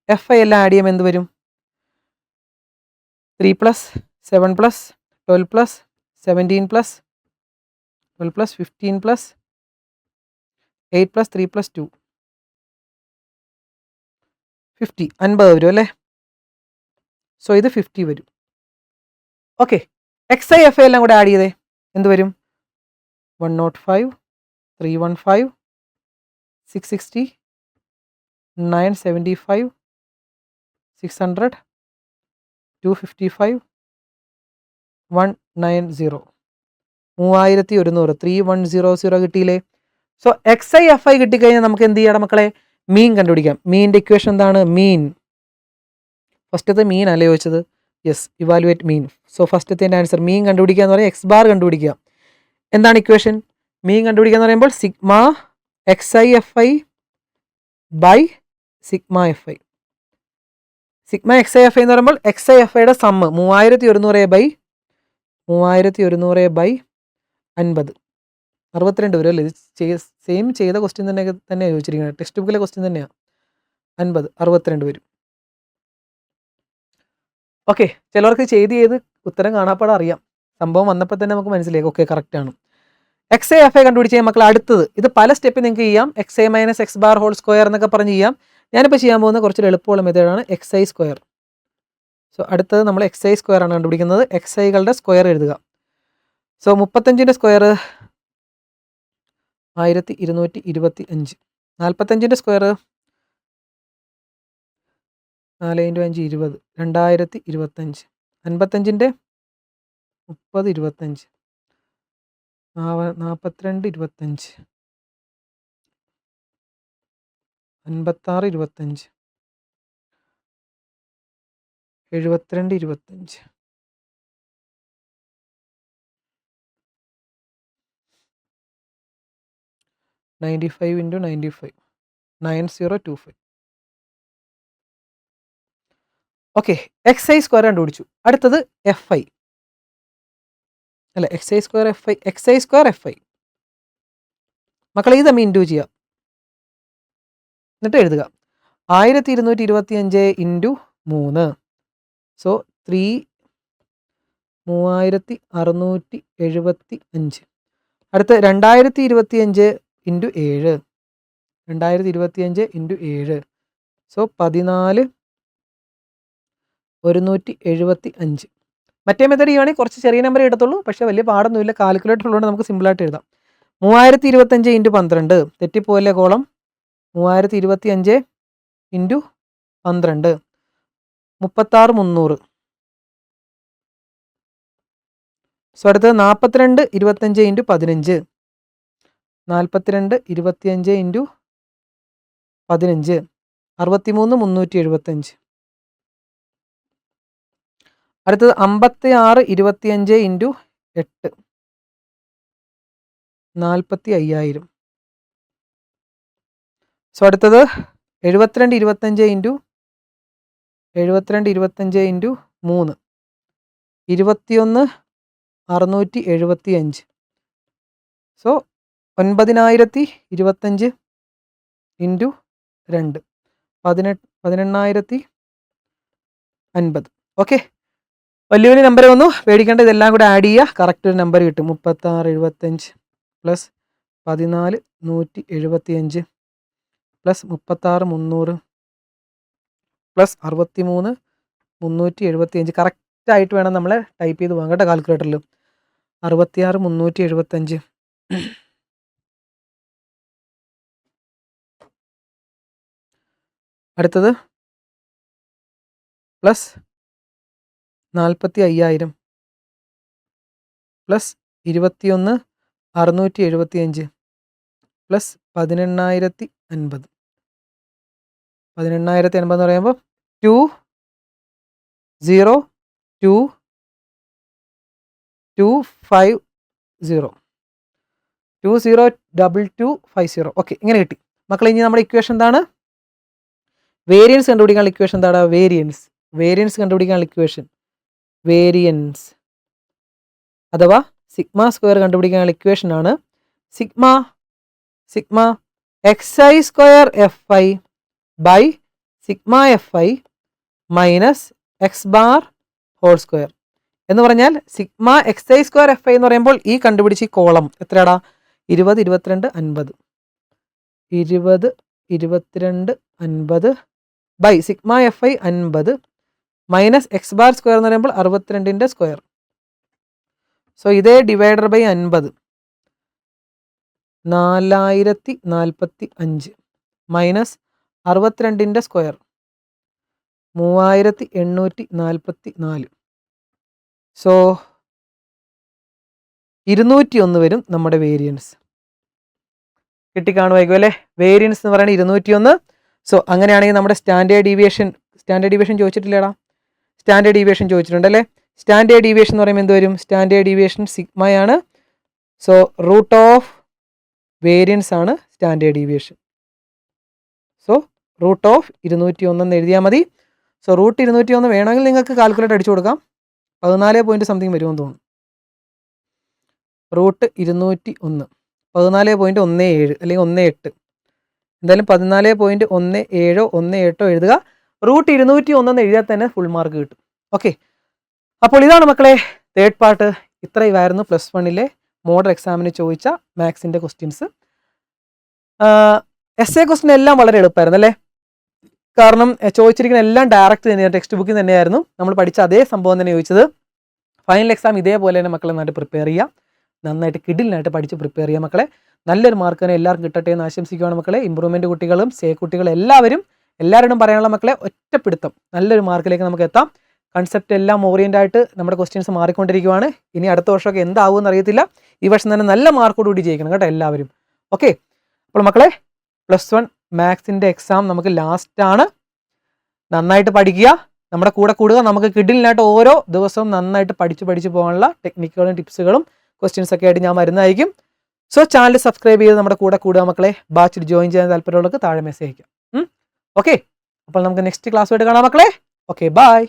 എഫ് ഐ എല്ലാം ആഡ് ചെയ്യുമ്പോൾ എന്ത് വരും? 3 + 7 + 12 + 17 + 12 + 15 + 8 + 3 + 2 50. 50 വരും അല്ലേ? സോ ഇത് 50 വരും. Okay, X i f I എല്ലാം കൂടെ ആഡ് ചെയ്തേ. എന്ത് വരും? 105, 315, 660, 975, 600, 255, 190. 3100. 3100 കിട്ടിയില്ലേ? So X i f I കിട്ടിക്കഴിഞ്ഞാൽ നമുക്ക് എന്ത് ചെയ്യണം മക്കളെ? മീൻ കണ്ടുപിടിക്കാം. മീനിൻ്റെ ഇക്വേഷൻ എന്താണ്? മീൻ. ഫസ്റ്റത്തെ മീൻ അല്ലേ ചോദിച്ചത്? യെസ്, ഇവാലുവേറ്റ് മീൻ. സോ ഫസ്റ്റത്തെ ആൻസർ മീൻ കണ്ടുപിടിക്കുക എന്ന് പറയുമ്പോൾ എക്സ് ബാർ കണ്ടുപിടിക്കുക. എന്താണ് ഇക്വേഷൻ? മീൻ കണ്ടുപിടിക്കുക എന്ന് പറയുമ്പോൾ sigma x i f i by sigma f i. Sigma x i f i എന്ന് പറയുമ്പോൾ എക്സ് ഐ എഫ് ഐയുടെ സമ്മ് 3100 ബൈ 50. 62 വരും അല്ലേ? ഇത് സെയിം ചെയ്ത ക്വസ്റ്റ്യൻ തന്നെയാണ് ചോദിച്ചിരിക്കുന്നത്. ടെക്സ്റ്റ് ബുക്കിലെ ക്വസ്റ്റ്യൻ തന്നെയാണ്. 50, 62 വരും. ഓക്കെ, ചിലവർക്ക് ചെയ്ത് ഉത്തരം കാണാപ്പാടെ അറിയാം. സംഭവം വന്നപ്പോൾ തന്നെ നമുക്ക് മനസ്സിലായി. ഓക്കെ, കറക്റ്റാണ്. എക്സ് ഐ എഫ് ഐ കണ്ടുപിടിച്ച് മക്കൾ അടുത്തത് ഇത് പല സ്റ്റെപ്പിൽ നിങ്ങൾക്ക് ചെയ്യാം. X i minus x bar whole square എന്നൊക്കെ പറഞ്ഞ് ചെയ്യാം. ഞാനിപ്പോൾ ചെയ്യാൻ പോകുന്ന കുറച്ചൊരു എളുപ്പമുള്ള മെത്തേഡാണ് എക്സ് ഐ സ്ക്വയർ. സോ അടുത്തത് നമ്മൾ എക്സ് ഐ സ്ക്വയർ ആണ് കണ്ടുപിടിക്കുന്നത്. എക്സ് ഐകളുടെ സ്ക്വയർ എഴുതുക. സോ 35ൻ്റെ സ്ക്വയർ 1225. 45ൻ്റെ സ്ക്വയർ 4 × 5 20. 2025. 55ൻ്റെ 30 25. 42 25. 56 25. 72 25. 95 × 95 9025. ഓക്കെ, എക്സ് ഐ സ്ക്വയർ കണ്ടുപിടിച്ചു. അടുത്തത് എഫ് ഐ അല്ല, X I square F I. X I square F I മക്കളെ ഇത് തമ്മിൽ ഇൻറ്റു ചെയ്യുക. എന്നിട്ട് എഴുതുക 1225 × 3. സോ 3675. അടുത്ത 2025 × 7. 2025 × 7. സോ 14,175. മറ്റേ മെത്തേഡ് ചെയ്യുവാണെങ്കിൽ കുറച്ച് ചെറിയ നമ്പർ എടുത്തുള്ളൂ. പക്ഷേ വലിയ പാടൊന്നുമില്ല. കാൽക്കുലേറ്റർ ഉള്ളതുകൊണ്ട് നമുക്ക് സിമ്പിളായിട്ട് എഴുതാം. 3025 × 12. തെറ്റിപ്പോയല്ലേ കോളം? 3025 × 12 36,300. സോ അടുത്തത് 4225 × 15. 4225 × 15 63,375. അടുത്തത് 5625 × 8 45,000. സോ അടുത്തത് 7225 × 3 21,675. So 9,025 into 2 18,050. ഓക്കെ, വലിയ വലിയ നമ്പർ വന്നു, പേടിക്കേണ്ട. ഇതെല്ലാം കൂടെ ആഡ് ചെയ്യുക, കറക്റ്റ് ഒരു നമ്പർ കിട്ടും. 3675 പ്ലസ് 14,175 പ്ലസ് 36,300 പ്ലസ് 63,375. കറക്റ്റായിട്ട് വേണം നമ്മൾ ടൈപ്പ് ചെയ്ത് പോകാം കേട്ടോ കാൽക്കുലേറ്ററിൽ. 66,375 അടുത്തത് പ്ലസ് 45,000 പ്ലസ് 21,675 പ്ലസ് 18,050. 18,050 എന്ന് പറയുമ്പോൾ 2,0,2,250 20,2,250. ഓക്കെ, ഇങ്ങനെ കിട്ടി മക്കളെ. ഇനി നമ്മുടെ ഇക്വേഷൻ എന്താണ്? വേരിയൻസ് കണ്ടുപിടിക്കാനുള്ള ഇക്വേഷൻ എന്താണ്? വേരിയൻസ് കണ്ടുപിടിക്കാനുള്ള ഇക്വേഷൻ വേരിയൻസ് അഥവാ സിഗ്മ സ്ക്വയർ കണ്ടുപിടിക്കാനുള്ള ഇക്വേഷൻ ആണ് sigma xi square fi by sigma fi minus x bar whole square എന്ന് പറഞ്ഞാൽ സിഗ്മ xi സ്ക്വയർ fi എന്ന് പറയുമ്പോൾ ഈ കണ്ടുപിടിച്ച് ഈ കോളം എത്രയാടാ? 20, 22, 50. 20, 22, 50 by sigma fi 50 minus x bar square എന്ന് പറയുമ്പോൾ 62ൻ്റെ സ്ക്വയർ. സോ ഇതേ ഡിവൈഡർ ബൈ 50 4045 മൈനസ് 62ൻ്റെ സ്ക്വയർ 3844. സോ 201 വരും നമ്മുടെ വേരിയൻസ്. കിട്ടിക്കാണുമായിരിക്കും അല്ലേ? വേരിയൻസ് എന്ന് പറയുന്നത് 201. സോ അങ്ങനെയാണെങ്കിൽ നമ്മുടെ സ്റ്റാൻഡേർഡ് ഡീവിയേഷൻ ചോദിച്ചിട്ടില്ലേടാ? സ്റ്റാൻഡേർഡ് ഡീവിയേഷൻ ചോദിച്ചിട്ടുണ്ട് അല്ലേ? സ്റ്റാൻഡേർഡ് ഡീവിയേഷൻ എന്ന് പറയുമ്പോൾ എന്ത് വരും? സ്റ്റാൻഡേർഡ് ഡീവിയേഷൻ സിഗ്മയാണ്. സോ റൂട്ട് ഓഫ് വേരിയൻസ് ആണ് standard deviation. So root of 201 എന്ന് എഴുതിയാൽ മതി. സോ റൂട്ട് 201 വേണമെങ്കിൽ നിങ്ങൾക്ക് കാൽക്കുലേറ്റർ അടിച്ചു കൊടുക്കാം. 14 പോയിന്റ് സംതിങ് വരുമെന്ന് തോന്നുന്നു. റൂട്ട് 201 14.17 അല്ലെങ്കിൽ 18. എന്തായാലും 14.17 18 എഴുതുക. റൂട്ട് 201 എന്ന് എഴുതിയാൽ തന്നെ ഫുൾ മാർക്ക് കിട്ടും. ഓക്കെ, അപ്പോൾ ഇതാണ് മക്കളെ തേർഡ് പാർട്ട്. ഇത്രയുമായിരുന്നു പ്ലസ് 1 മോഡൽ എക്സാമിന് ചോദിച്ച മാത്സിൻ്റെ ക്വസ്റ്റ്യൻസ്. എസ് എ ക്വസ്റ്റ്യൻ എല്ലാം വളരെ എളുപ്പമായിരുന്നു അല്ലേ? കാരണം ചോദിച്ചിരിക്കുന്ന എല്ലാം ഡയറക്റ്റ് തന്നെയാണ്, ടെക്സ്റ്റ് ബുക്കിൽ തന്നെയായിരുന്നു. നമ്മൾ പഠിച്ച അതേ സംഭവം തന്നെ ചോദിച്ചത്. ഫൈനൽ എക്സാം ഇതേപോലെ തന്നെ മക്കളെ നന്നായിട്ട് പ്രിപ്പയർ ചെയ്യുക, നന്നായിട്ട് കിഡിലിനായിട്ട് പഠിച്ച് പ്രിപ്പയർ ചെയ്യുക മക്കളെ. നല്ലൊരു മാർക്ക് തന്നെ എല്ലാവർക്കും കിട്ടട്ടെ എന്ന് ആശംസിക്കുകയാണ് മക്കളെ. ഇമ്പ്രൂവ്മെൻറ്റ് കുട്ടികളും സേ കുട്ടികളും എല്ലാവരോടും പറയാനുള്ള മക്കളെ ഒറ്റപ്പിടുത്തം നല്ലൊരു മാർക്കിലേക്ക് നമുക്ക് എത്താം. കൺസെപ്റ്റ് എല്ലാം ഓറിയൻ്റ് ആയിട്ട് നമ്മുടെ ക്വസ്റ്റ്യൻസ് മാറിക്കൊണ്ടിരിക്കുകയാണ്. ഇനി അടുത്ത വർഷമൊക്കെ എന്താവുമെന്ന് അറിയത്തില്ല. ഈ വർഷം തന്നെ നല്ല മാർക്കോടുകൂടി ജയിക്കണം കേട്ടോ എല്ലാവരും. ഓക്കെ, അപ്പോൾ മക്കളെ പ്ലസ് 1 മാത്സിൻ്റെ എക്സാം നമുക്ക് ലാസ്റ്റാണ്. നന്നായിട്ട് പഠിക്കുക, നമ്മുടെ കൂടെ കൂടുക. നമുക്ക് കിഡിലിനായിട്ട് ഓരോ ദിവസവും നന്നായിട്ട് പഠിച്ച് പോകാനുള്ള ടെക്നിക്കുകളും ടിപ്സുകളും ക്വസ്റ്റ്യൻസ് ഒക്കെ ആയിട്ട് ഞാൻ വരുന്നതായിരിക്കും. സോ ചാനൽ സബ്സ്ക്രൈബ് ചെയ്ത് നമ്മുടെ കൂടെ കൂടുക മക്കളെ. ബാച്ചിൽ ജോയിൻ ചെയ്യാൻ താല്പര്യമുള്ളവർക്ക് താഴെ മെസ്സേജ് അയക്കാം. ഓക്കെ, അപ്പോൾ നമുക്ക് നെക്സ്റ്റ് ക്ലാസ്സുമായിട്ട് കാണാം മക്കളെ. Okay, by.